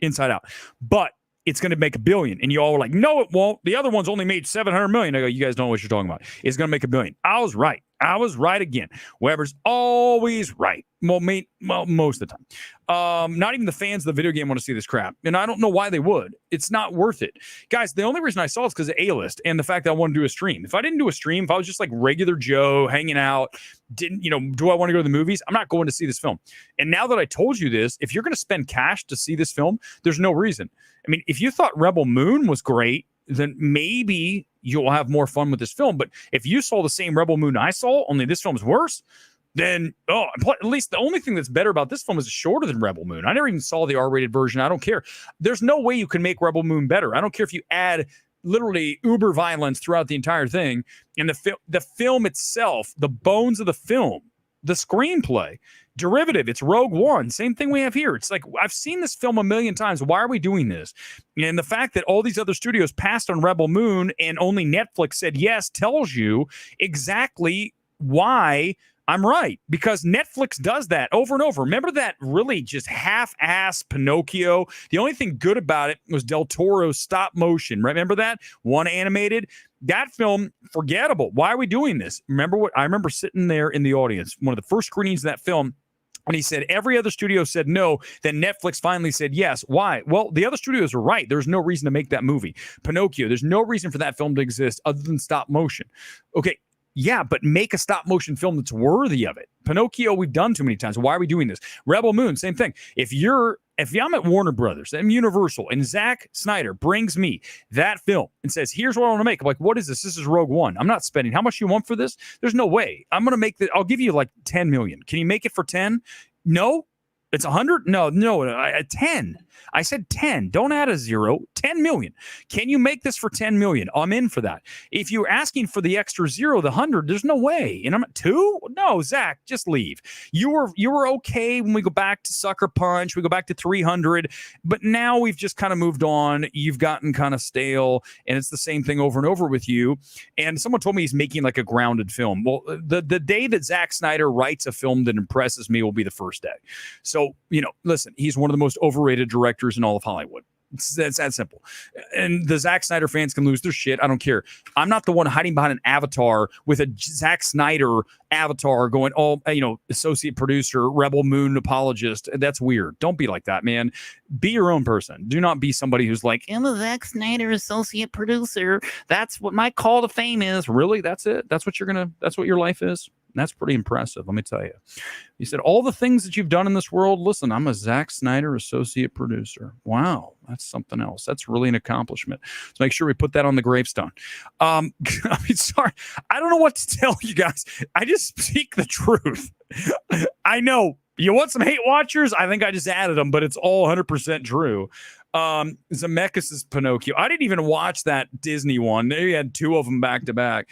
Speaker 1: Inside Out, but it's going to make $1 billion. And you all were like, no, it won't. The other one's only made 700 million. I go, you guys don't know what you're talking about. It's going to make $1 billion. I was right. I was right again. Weber's always right. Well, most of the time. Not even the fans of the video game want to see this crap. And I don't know why they would. It's not worth it. Guys, the only reason I saw it is because of A-List and the fact that I want to do a stream. If I didn't do a stream, if I was just like regular Joe hanging out, do I want to go to the movies? I'm not going to see this film. And now that I told you this, if you're going to spend cash to see this film, there's no reason. I mean, if you thought Rebel Moon was great, then maybe you'll have more fun with this film. But if you saw the same Rebel Moon I saw, only this film's worse, then, at least the only thing that's better about this film is it's shorter than Rebel Moon. I never even saw the R-rated version. I don't care. There's no way you can make Rebel Moon better. I don't care if you add literally uber violence throughout the entire thing. And the film itself, the bones of the film, the screenplay, derivative, it's Rogue One. Same thing we have here. It's like, I've seen this film 1,000,000 times. Why are we doing this? And the fact that all these other studios passed on Rebel Moon and only Netflix said yes tells you exactly why I'm right, because Netflix does that over and over. Remember that really just half-ass Pinocchio? The only thing good about it was Del Toro's stop motion. Remember that? One animated. That film, forgettable. Why are we doing this? I remember sitting there in the audience, one of the first screenings of that film, and he said every other studio said no. Then Netflix finally said yes. Why? Well, the other studios were right. There's no reason to make that movie. Pinocchio, there's no reason for that film to exist other than stop motion. Okay, yeah, but make a stop motion film that's worthy of it. Pinocchio, we've done too many times. Why are we doing this? Rebel Moon, same thing. If I'm at Warner Brothers and Universal and Zack Snyder brings me that film and says, here's what I want to make. I'm like, what is this? This is Rogue One. I'm not spending. How much you want for this? There's no way. I'm going to make I'll give you like 10 million. Can you make it for 10? No. It's 100? No, 10. I said 10. Don't add a zero. 10 million. Can you make this for 10 million? I'm in for that. If you're asking for the extra zero, the 100, there's no way. And I'm at 2? No, Zach, just leave. You were okay when we go back to Sucker Punch. We go back to 300. But now we've just kind of moved on. You've gotten kind of stale. And it's the same thing over and over with you. And someone told me he's making like a grounded film. Well, the day that Zack Snyder writes a film that impresses me will be the first day. So, listen, he's one of the most overrated directors in all of Hollywood. That's that simple. And the Zack Snyder fans can lose their shit. I don't care. I'm not the one hiding behind an avatar with a Zack Snyder avatar going, oh, associate producer, Rebel Moon apologist. That's weird. Don't be like that, man. Be your own person. Do not be somebody who's like, I'm a Zack Snyder associate producer. That's what my call to fame is. Really? That's it? That's what your life is? That's pretty impressive, let me tell you. You said all the things that you've done in this world. Listen, I'm a Zack Snyder associate producer. Wow, that's something else. That's really an accomplishment. So make sure we put that on the gravestone. Sorry, I don't know what to tell you guys. I just speak the truth. I know you want some hate watchers. I think I just added them, but it's all 100% true. Zemeckis' Pinocchio. I didn't even watch that Disney one. They had two of them back to back.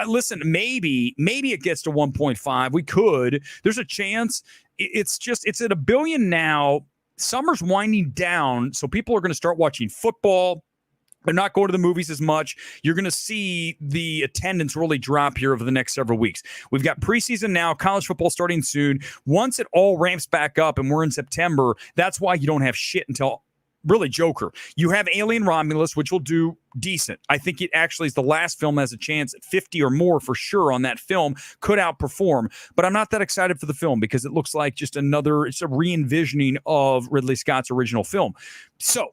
Speaker 1: Listen, maybe it gets to 1.5. We could. There's a chance. It's at $1 billion now. Summer's winding down, so people are going to start watching football. They're not going to the movies as much. You're going to see the attendance really drop here over the next several weeks. We've got preseason now, college football starting soon. Once it all ramps back up and we're in September, that's why you don't have shit until really Joker. You have Alien Romulus, which will do decent. I think it actually is the last film has a chance at 50 or more for sure on that film, could outperform. But I'm not that excited for the film because it looks like it's a re-envisioning of Ridley Scott's original film. So,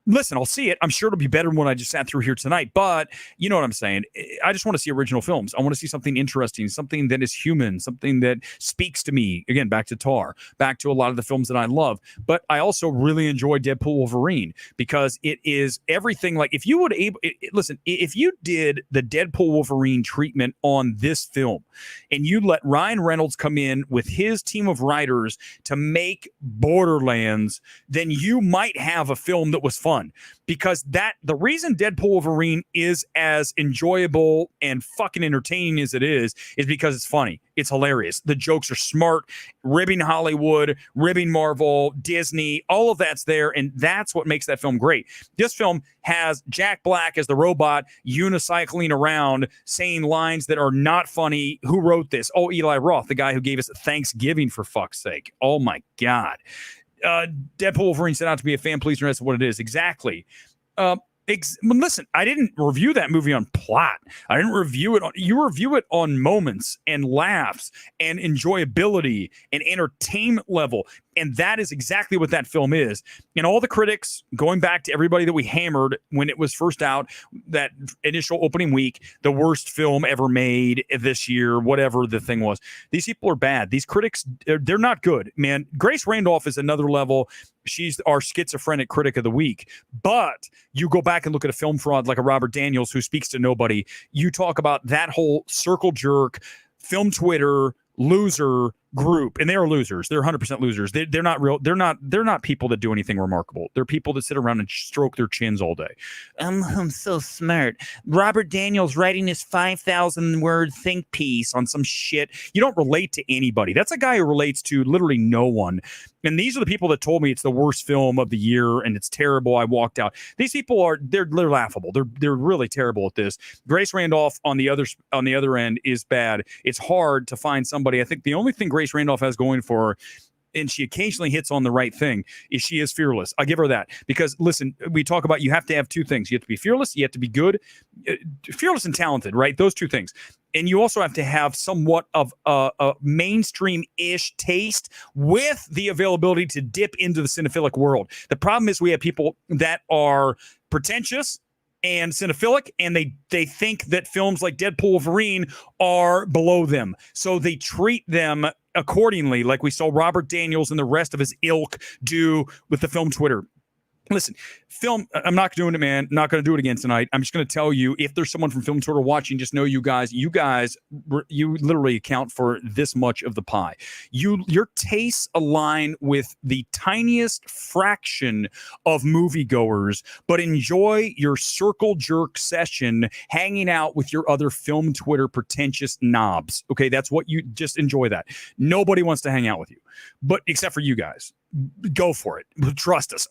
Speaker 1: listen, I'll see it. I'm sure it'll be better than what I just sat through here tonight. But you know what I'm saying? I just want to see original films. I want to see something interesting, something that is human, something that speaks to me. Again, back to Tar, back to a lot of the films that I love. But I also really enjoy Deadpool Wolverine because it is everything. Like if you if you did the Deadpool Wolverine treatment on this film and you let Ryan Reynolds come in with his team of writers to make Borderlands, then you might have a film that was fun. Because the reason Deadpool Wolverine is as enjoyable and fucking entertaining as it is because it's funny. It's hilarious. The jokes are smart, ribbing Hollywood, ribbing Marvel, Disney, all of that's there. And that's what makes that film great. This film has Jack Black as the robot unicycling around saying lines that are not funny. Who wrote this? Oh, Eli Roth, the guy who gave us Thanksgiving, for fuck's sake. Oh my God. Deadpool Wolverine set out to be a fan pleaser. That's what it is. Exactly. Listen, I didn't review that movie on plot. I didn't review it you review it on moments and laughs and enjoyability and entertainment level. And that is exactly what that film is. And all the critics, going back to everybody that we hammered when it was first out, that initial opening week, the worst film ever made this year, whatever the thing was. These people are bad. These critics, they're not good, man. Grace Randolph is another level. She's our schizophrenic critic of the week. But you go back and look at a film fraud like a Robert Daniels who speaks to nobody. You talk about that whole circle jerk, film Twitter, loser group, and they are losers. They're 100% losers. They're not real. They're not people that do anything remarkable. They're people that sit around and stroke their chins all day. I'm so smart. Robert Daniels writing his 5,000 word think piece on some shit. You don't relate to anybody. That's a guy who relates to literally no one. And these are the people that told me it's the worst film of the year and it's terrible. I walked out. These people they're laughable. They're really terrible at this. Grace Randolph on the other end is bad. It's hard to find somebody. I think the only thing Grace Randolph has going for her, and she occasionally hits on the right thing, is she is fearless. I give her that because listen, we talk about you have to have two things. You have to be fearless. You have to be good, fearless and talented, right? Those two things. And you also have to have somewhat of a mainstream-ish taste with the availability to dip into the cinephilic world. The problem is we have people that are pretentious and cinephilic, and they think that films like Deadpool Wolverine are below them. So they treat them accordingly, like we saw Robert Daniels and the rest of his ilk do with the film Twitter. Listen, film, I'm not doing it, man. I'm not going to do it again tonight. I'm just going to tell you, if there's someone from Film Twitter watching, just know you guys literally account for this much of the pie. Your tastes align with the tiniest fraction of moviegoers, but enjoy your circle jerk session hanging out with your other Film Twitter pretentious knobs. Okay, that's what you just enjoy that. Nobody wants to hang out with you, but except for you guys. go for it. Trust us.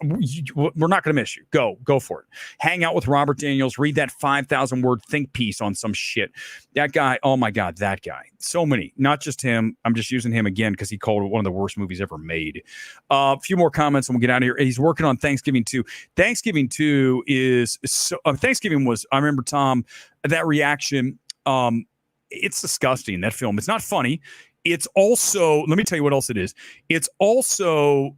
Speaker 1: We're not going to miss you. Go for it. Hang out with Robert Daniels. Read that 5,000 word think piece on some shit. That guy. Oh my God, that guy. So many. Not just him. I'm just using him again because he called it one of the worst movies ever made. A few more comments and we'll get out of here. He's working on Thanksgiving 2. Thanksgiving 2 is so. Thanksgiving was. I remember Tom. That reaction. It's disgusting. That film. It's not funny. It's also, let me tell you what else it is. It's also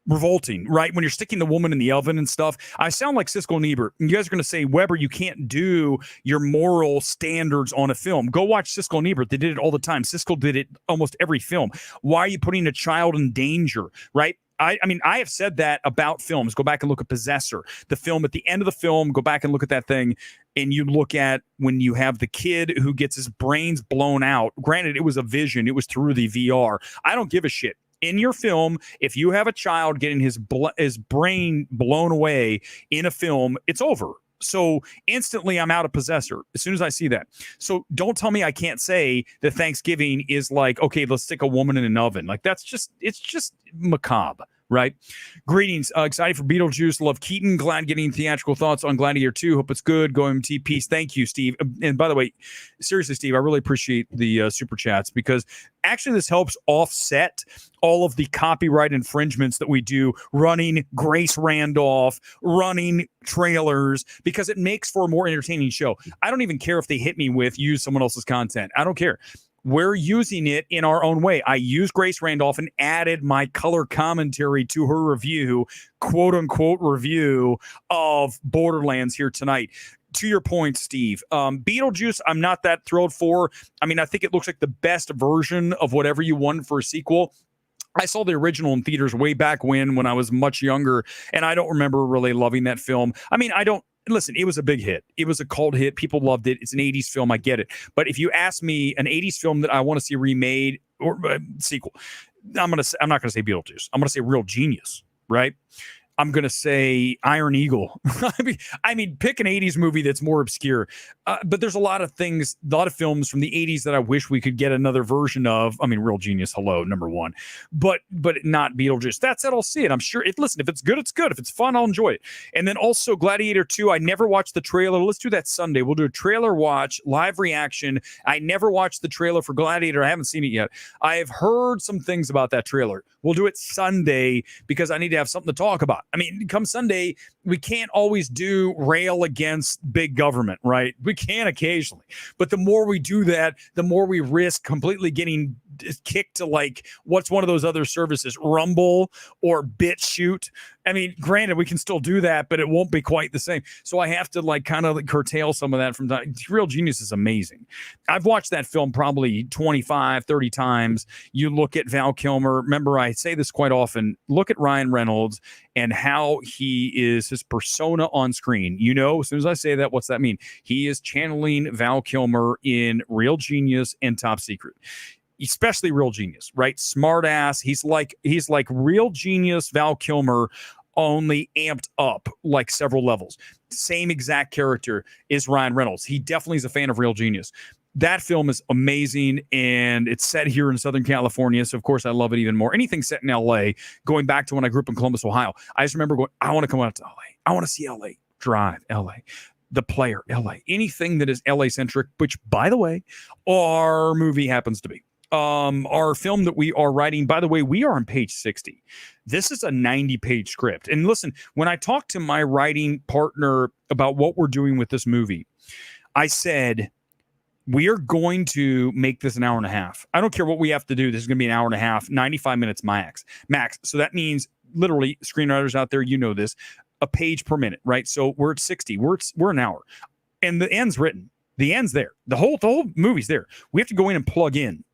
Speaker 1: revolting, right? When you're sticking the woman in the oven and stuff. I sound like Siskel and Ebert. You guys are going to say, Weber, you can't do your moral standards on a film. Go watch Siskel and Ebert. They did it all the time. Siskel did it almost every film. Why are you putting a child in danger, right? I mean, I have said that about films. Go back and look at Possessor. The film, at the end of the film, go back and look at that thing, and you look at when you have the kid who gets his brains blown out. Granted, it was a vision. It was through the VR. I don't give a shit. In your film, if you have a child getting his brain blown away in a film, it's over. So instantly I'm out of Possessor as soon as I see that. So don't tell me I can't say that Thanksgiving is like, okay, let's stick a woman in an oven. Like it's just macabre, right? Greetings. Excited for Beetlejuice. Love Keaton. Glad getting theatrical thoughts on Gladiator 2. Hope it's good. Go MT. Peace. Thank you, Steve. And by the way, seriously, Steve, I really appreciate the super chats because actually this helps offset all of the copyright infringements that we do running Grace Randolph, running trailers, because it makes for a more entertaining show. I don't even care if they hit me with use someone else's content. I don't care. We're using it in our own way. I used Grace Randolph and added my color commentary to her review, quote unquote review of Borderlands here tonight. To your point, Steve, Beetlejuice, I'm not that thrilled for. I mean, I think it looks like the best version of whatever you want for a sequel. I saw the original in theaters way back when I was much younger, and I don't remember really loving that film. I mean, listen, it was a big hit. It was a cult hit. People loved it. It's an 80s film. I get it. But if you ask me an 80s film that I want to see remade or sequel, I'm not going to say Beetlejuice. I'm going to say Real Genius, right? I'm going to say Iron Eagle. I mean, pick an 80s movie that's more obscure. But there's a lot of films from the 80s that I wish we could get another version of. I mean, Real Genius, hello, number one. But not Beetlejuice. That said, I'll see it. I'm sure. Listen, if it's good, it's good. If it's fun, I'll enjoy it. And then also Gladiator 2, I never watched the trailer. Let's do that Sunday. We'll do a trailer watch, live reaction. I never watched the trailer for Gladiator. I haven't seen it yet. I have heard some things about that trailer. We'll do it Sunday because I need to have something to talk about. I mean, come Sunday, we can't always do rail against big government, right? We can occasionally. But the more we do that, the more we risk completely getting kicked to like, what's one of those other services, Rumble or BitChute? I mean, granted, we can still do that, but it won't be quite the same. So I have to like kind of curtail some of that from time. Real Genius is amazing. I've watched that film probably 25, 30 times. You look at Val Kilmer. Remember, I say this quite often. Look at Ryan Reynolds and how he is, his persona on screen. You know, as soon as I say that, what's that mean? He is channeling Val Kilmer in Real Genius and Top Secret. Especially Real Genius, right? Smart ass. He's like Real Genius Val Kilmer, only amped up like several levels. Same exact character is Ryan Reynolds. He definitely is a fan of Real Genius. That film is amazing, and it's set here in Southern California, so of course I love it even more. Anything set in L.A., going back to when I grew up in Columbus, Ohio, I just remember going, I want to come out to L.A. I want to see L.A. Drive, L.A. The Player, L.A. Anything that is L.A.-centric, which, by the way, our movie happens to be. Our film that we are writing, by the way, we are on page 60. This is a 90-page script. And listen, when I talked to my writing partner about what we're doing with this movie, I said, we are going to make this an hour and a half. I don't care what we have to do. This is going to be an hour and a half, 95 minutes max. So that means literally, screenwriters out there, you know this, a page per minute, right? So we're at 60. We're an hour. And the end's written. The end's there. The whole movie's there. We have to go in and plug in.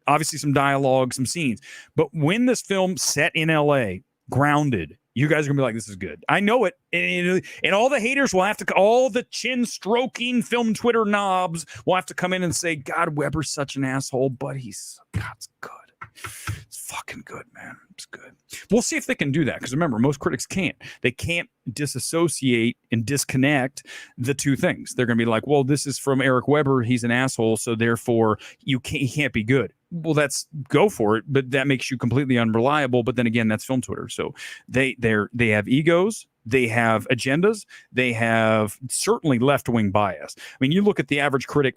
Speaker 1: Obviously, some dialogue, some scenes. But when this film set in L.A., grounded, you guys are going to be like, this is good. I know it. And all the haters will have to, all the chin-stroking film Twitter knobs will have to come in and say, God, Weber's such an asshole, but it's good. It's fucking good, man. It's good. We'll see if they can do that, because remember, most critics can't. They can't disassociate and disconnect the two things. They're going to be like, well, this is from Eric Weber. He's an asshole, so therefore he can't be good. well, that's go for it, but that makes you completely unreliable. But then again, that's film Twitter. So they have egos, they have agendas, they have certainly left-wing bias. I mean, you look at the average critic.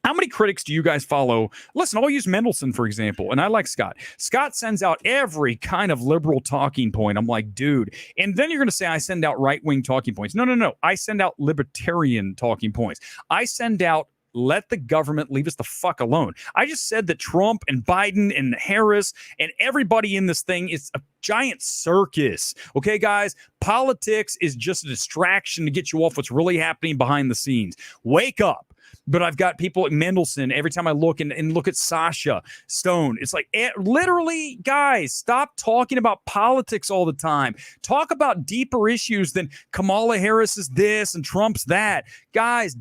Speaker 1: How many critics do you guys follow? Listen, I'll use Mendelsohn, for example, and I like Scott. Scott sends out every kind of liberal talking point. I'm like, dude. And then you're going to say I send out right-wing talking points. No. I send out libertarian talking points. I send out let the government leave us the fuck alone. I just said that Trump and Biden and Harris and everybody in this thing is a giant circus. Okay, guys? Politics is just a distraction to get you off what's really happening behind the scenes. Wake up. But I've got people like Mendelsohn. Every time I look and look at Sasha Stone, it's like, literally, guys, stop talking about politics all the time. Talk about deeper issues than Kamala Harris is this and Trump's that. Guys,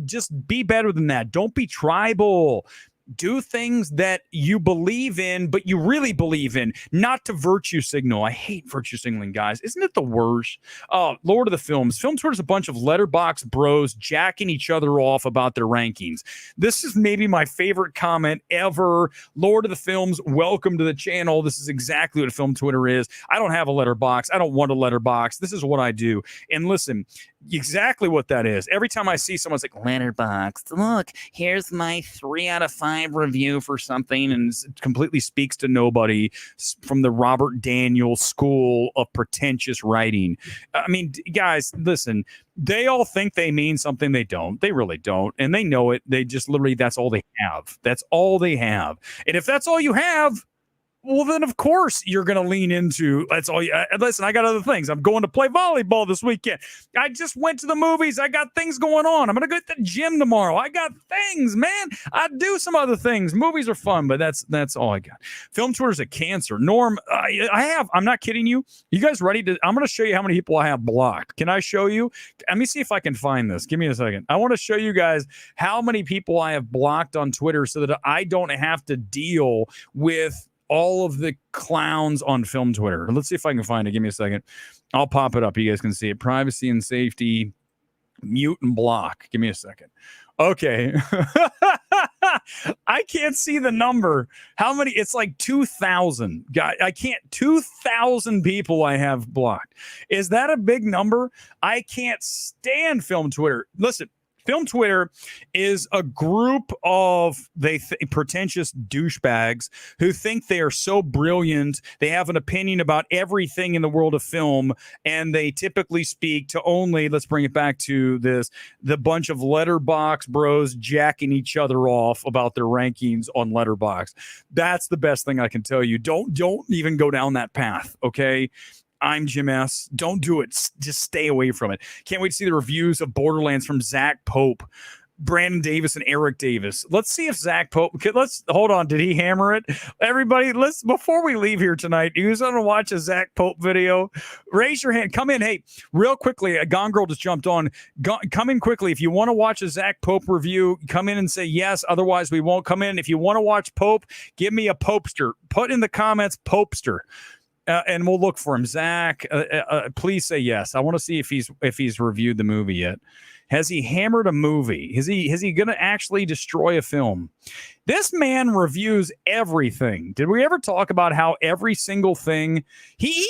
Speaker 1: just be better than that. Don't be tribal. Do things that you believe in, but you really believe in, not to virtue signal. I hate virtue signaling, guys. Isn't it the worst? Oh, Lord of the Films. Film Twitter's a bunch of letterbox bros jacking each other off about their rankings. This is maybe my favorite comment ever. Lord of the Films, welcome to the channel. This is exactly what Film Twitter is. I don't have a letterbox. I don't want a letterbox. This is what I do. And listen, exactly what that is. Every time I see someone's like, letterboxd, look, here's my 3 out of 5 review for something, and it completely speaks to nobody, from the Robert Daniels school of pretentious writing. I mean, guys, listen, they all think they mean something. They don't. They really don't. And they know it. They just literally, that's all they have. That's all they have. And if that's all you have, well, then, of course, you're going to lean into, that's all you, listen, I got other things. I'm going to play volleyball this weekend. I just went to the movies. I got things going on. I'm going to go to the gym tomorrow. I got things, man. I do some other things. Movies are fun, but that's all I got. Film Twitter's a cancer. Norm, I'm not kidding you. You guys ready to, I'm going to show you how many people I have blocked. Can I show you? Let me see if I can find this. Give me a second. I want to show you guys how many people I have blocked on Twitter so that I don't have to deal with all of the clowns on Film Twitter. Let's see if I can find it. Give me a second. I'll pop it up. You guys can see it. Privacy and safety, mute and block. Give me a second. Okay. I can't see the number. How many? It's like 2,000. I can't. 2,000 people I have blocked. Is that a big number? I can't stand Film Twitter. Listen. Film Twitter is a group of pretentious douchebags who think they are so brilliant. They have an opinion about everything in the world of film, and they typically speak to only, let's bring it back to this, the bunch of letterbox bros jacking each other off about their rankings on Letterboxd. That's the best thing I can tell you. Don't even go down that path, okay? I'm Jim S. Don't do it. Just stay away from it. Can't wait to see the reviews of Borderlands from Zach Pope, Brandon Davis, and Eric Davis. Let's see if Zach Pope. Let's hold on. Did he hammer it? Everybody, before we leave here tonight, who's going to watch a Zach Pope video? Raise your hand. Come in. Hey, real quickly. A Gone Girl just jumped on. Come in quickly. If you want to watch a Zach Pope review, come in and say yes. Otherwise, we won't come in. If you want to watch Pope, give me a Popester. Put in the comments Popester. And we'll look for him. Zach, please say yes. I want to see if he's reviewed the movie yet. Has he hammered a movie? Is he going to actually destroy a film? This man reviews everything. Did we ever talk about how every single thing he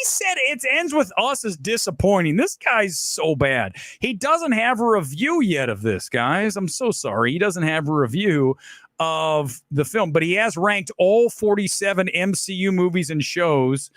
Speaker 1: said it ends with us as disappointing? This guy's so bad. He doesn't have a review yet of this, guys. I'm so sorry. He doesn't have a review of the film, but he has ranked all 47 MCU movies and shows.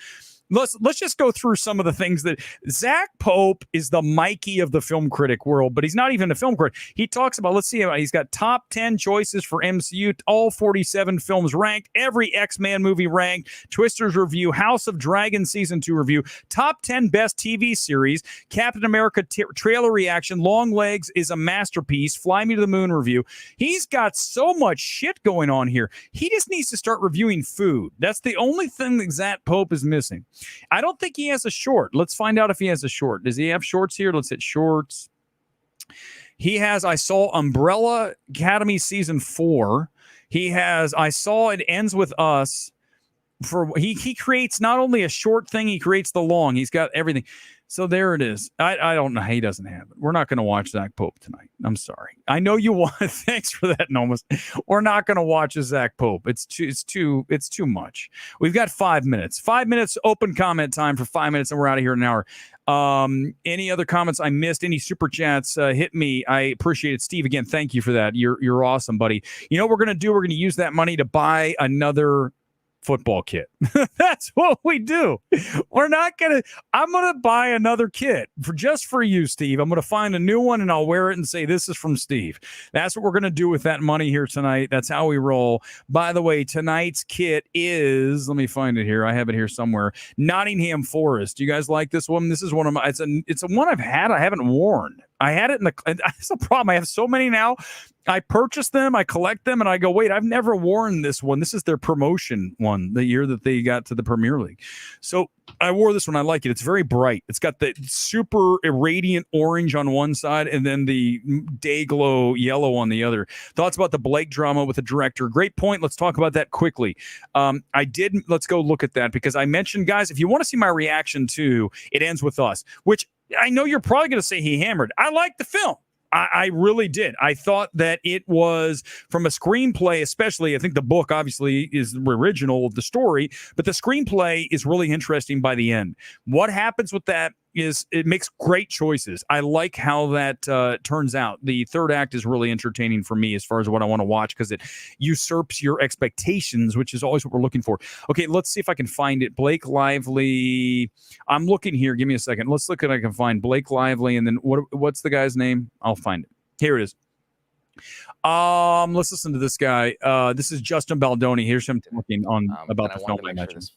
Speaker 1: Let's just go through some of the things that Zach Pope is the Mikey of the film critic world, but he's not even a film critic. He talks about, let's see, he's got top 10 choices for MCU, all 47 films ranked, every X-Men movie ranked, Twister's review, House of Dragon season 2 review, top 10 best TV series, Captain America trailer reaction, Long Legs is a masterpiece, Fly Me to the Moon review. He's got so much shit going on here. He just needs to start reviewing food. That's the only thing that Zach Pope is missing. I don't think he has a short. Let's find out if he has a short. Does he have shorts here? Let's hit shorts. He has, I saw Umbrella Academy season 4. He has, I saw It Ends With Us. He creates not only a short thing, he creates the long. He's got everything. So there it is. I don't know. He doesn't have it. We're not going to watch Zach Pope tonight. I'm sorry. I know you want. Thanks for that, Nomas. We're not going to watch a Zach Pope. It's too much. We've got 5 minutes. 5 minutes open comment time for 5 minutes, and we're out of here in an hour. Any other comments I missed? Any super chats? Hit me. I appreciate it, Steve. Again, thank you for that. You're awesome, buddy. You know what we're going to do? We're going to use that money to buy another football kit. That's what we do. I'm gonna buy another kit for you, Steve. I'm gonna find a new one and I'll wear it and say this is from Steve. That's what we're gonna do with that money here tonight. That's how we roll. By the way, tonight's kit is, let me find it here. I have it here somewhere. Nottingham Forest. You guys like this one? This is one of my, it's a one I've had. I haven't worn. I had it that's a problem. I have so many now. I purchase them, I collect them, and I go, wait, I've never worn this one. This is their promotion one, the year that they got to the Premier League. So I wore this one. I like it. It's very bright. It's got the super radiant orange on one side and then the day glow yellow on the other. Thoughts about the Blake drama with the director? Great point. Let's talk about that quickly. Let's go look at that because I mentioned, guys, if you want to see my reaction to It Ends With Us, which I know you're probably going to say he hammered. I like the film. I really did. I thought that it was, from a screenplay, especially, I think the book obviously is the original of the story, but the screenplay is really interesting by the end. What happens with that is it makes great choices. I like how that turns out. The third act is really entertaining for me as far as what I want to watch because it usurps your expectations, which is always what we're looking for. Okay, let's see if I can find it. Blake Lively. I'm looking here. Give me a second. Let's look if I can find Blake Lively. And then what's the guy's name? I'll find it. Here it is. Let's listen to this guy. This is Justin Baldoni. Here's him talking about the film I mentioned.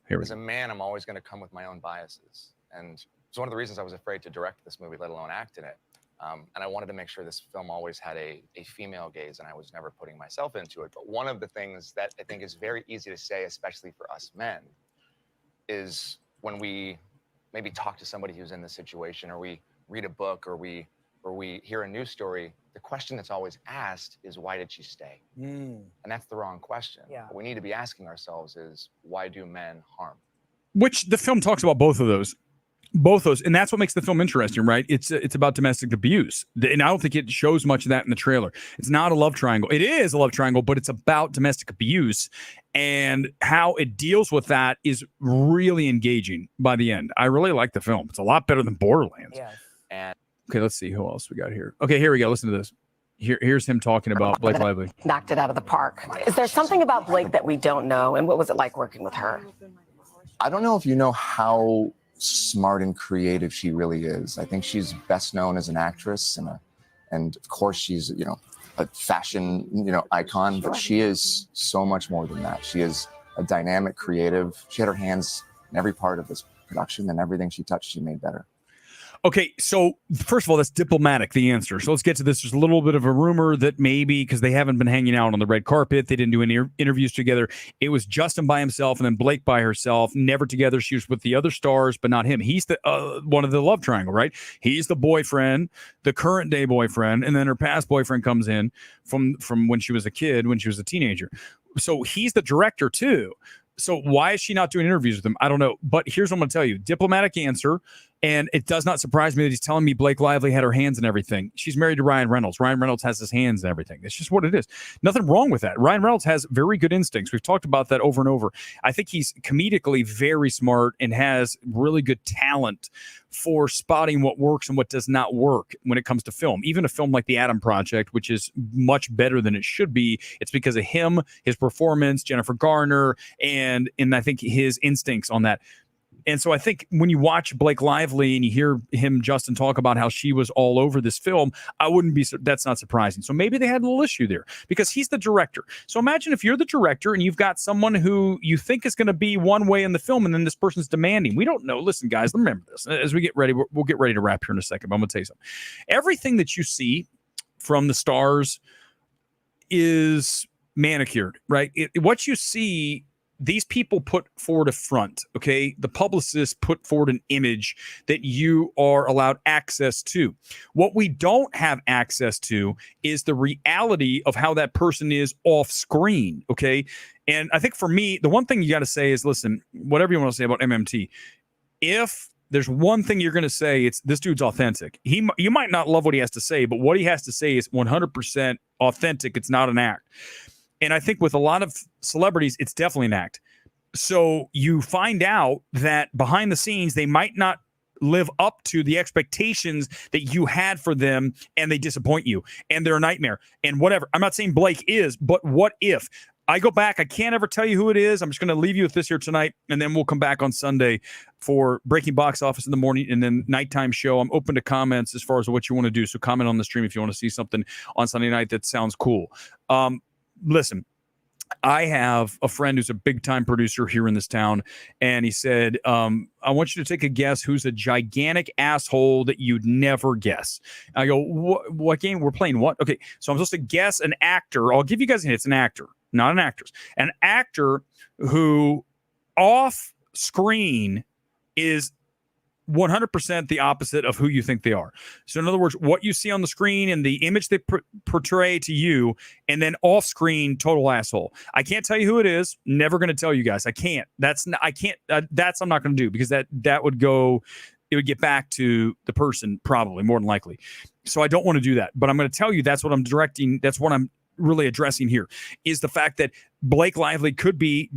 Speaker 7: As a man, I'm always going to come with my own biases. And it's one of the reasons I was afraid to direct this movie, let alone act in it. And I wanted to make sure this film always had a female gaze, and I was never putting myself into it. But one of the things that I think is very easy to say, especially for us men, is when we maybe talk to somebody who's in this situation, or we read a book, or we hear a news story, the question that's always asked is, why did she stay? And that's the wrong question. Yeah. What we need to be asking ourselves is, why do men harm?
Speaker 1: Which the film talks about both of those. And that's what makes the film interesting, right? It's about domestic abuse, and I don't think it shows much of that in the trailer. It's not a love triangle. It is a love triangle, but it's about domestic abuse, and how it deals with that is really engaging by the end. I really like the film. It's a lot better than Borderlands.
Speaker 7: Yeah. And
Speaker 1: okay, let's see who else we got here. Okay, here we go. Listen to this. Here's him talking about Blake Lively.
Speaker 8: Knocked it out of the park. Is there something about Blake that we don't know, and what was it like working with her?
Speaker 9: I don't know if you know how smart and creative she really is. I think she's best known as an actress, and of course she's a fashion icon, but she is so much more than that. She is a dynamic creative. She had her hands in every part of this production, and everything she touched she made better.
Speaker 1: Okay, so first of all, that's diplomatic, the answer. So let's get to this. There's a little bit of a rumor that maybe, because they haven't been hanging out on the red carpet, they didn't do any interviews together. It was Justin by himself and then Blake by herself, never together. She was with the other stars, but not him. He's the one of the love triangle, right? He's the boyfriend, the current day boyfriend, and then her past boyfriend comes in from when she was a kid, when she was a teenager. So he's the director too. So why is she not doing interviews with him? I don't know. But here's what I'm going to tell you. Diplomatic answer. And it does not surprise me that he's telling me Blake Lively had her hands in everything. She's married to Ryan Reynolds. Ryan Reynolds has his hands in everything. It's just what it is. Nothing wrong with that. Ryan Reynolds has very good instincts. We've talked about that over and over. I think he's comedically very smart and has really good talent for spotting what works and what does not work when it comes to film. Even a film like The Adam Project, which is much better than it should be, it's because of him, his performance, Jennifer Garner, and I think his instincts on that. And so I think when you watch Blake Lively and you hear him, Justin, talk about how she was all over this film, that's not surprising. So maybe they had a little issue there because he's the director. So imagine if you're the director and you've got someone who you think is going to be one way in the film and then this person's demanding. We don't know. Listen, guys, remember this. As we get ready, we'll get ready to wrap here in a second, but I'm going to tell you something. Everything that you see from the stars is manicured, right? What you see, these people put forward a front, okay? The publicists put forward an image that you are allowed access to. What we don't have access to is the reality of how that person is off screen, okay? And I think for me, the one thing you got to say is, listen, whatever you want to say about MMT, if there's one thing you're going to say. It's this dude's authentic. You might not love what he has to say, but what he has to say is 100% authentic. It's not an act. And I think with a lot of celebrities, it's definitely an act. So you find out that behind the scenes, they might not live up to the expectations that you had for them, and they disappoint you, and they're a nightmare, and whatever. I'm not saying Blake is, but what if? I go back, I can't ever tell you who it is. I'm just going to leave you with this here tonight, and then we'll come back on Sunday for Breaking Box Office in the morning and then nighttime show. I'm open to comments as far as what you want to do, so comment on the stream if you want to see something on Sunday night that sounds cool. Listen, I have a friend who's a big-time producer here in this town, and he said, I want you to take a guess who's a gigantic asshole that you'd never guess. I go, what game? We're playing what? Okay, so I'm supposed to guess an actor. I'll give you guys a hint. It's an actor, not an actress. An actor who off-screen is 100% the opposite of who you think they are. So in other words, what you see on the screen and the image they portray to you, and then off screen, total asshole. I can't tell you who it is. Never going to tell you guys. I can't. I'm not going to do, because that would go, it would get back to the person probably, more than likely. So I don't want to do that, but I'm going to tell you that's what I'm directing. That's what I'm really addressing here, is the fact that Blake Lively could be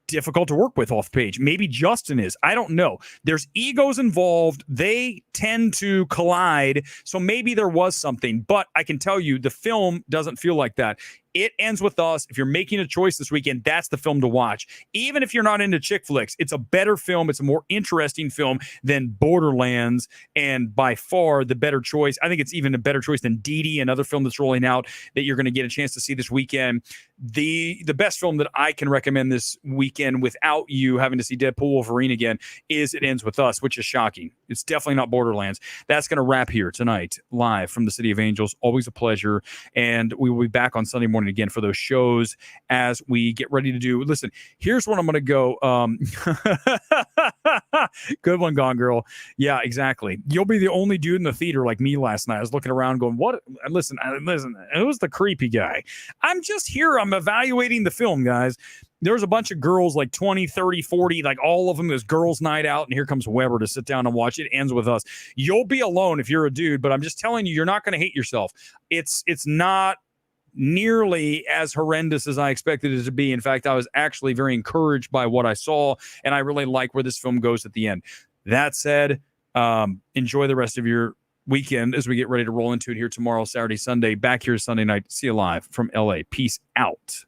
Speaker 1: difficult to work with off page. Maybe Justin is. I don't know. There's egos involved. They tend to collide. So maybe there was something, but I can tell you the film doesn't feel like that. It Ends With Us. If you're making a choice this weekend, that's the film to watch. Even if you're not into chick flicks, it's a better film. It's a more interesting film than Borderlands, and by far the better choice. I think it's even a better choice than Dee Dee, another film that's rolling out that you're going to get a chance to see this weekend. The best film that I can recommend this weekend without you having to see Deadpool Wolverine again is It Ends With Us, which is shocking. It's definitely not Borderlands. That's going to wrap here tonight, live from the City of Angels. Always a pleasure. And we will be back on Sunday morning again for those shows as we get ready to do. Listen, here's what I'm going to go. Good one, Gone Girl. Yeah, exactly. You'll be the only dude in the theater like me last night. I was looking around going, what? Listen, who's the creepy guy? I'm just here. I'm evaluating the film, guys. There's a bunch of girls, like 20, 30, 40, like all of them is girls' night out, and here comes Weber to sit down and watch It Ends With Us. You'll be alone if you're a dude, but I'm just telling you, you're not going to hate yourself. It's not nearly as horrendous as I expected it to be. In fact, I was actually very encouraged by what I saw, and I really like where this film goes at the end. That said, enjoy the rest of your weekend as we get ready to roll into it here tomorrow, Saturday, Sunday. Back here Sunday night. See you live from LA. Peace out.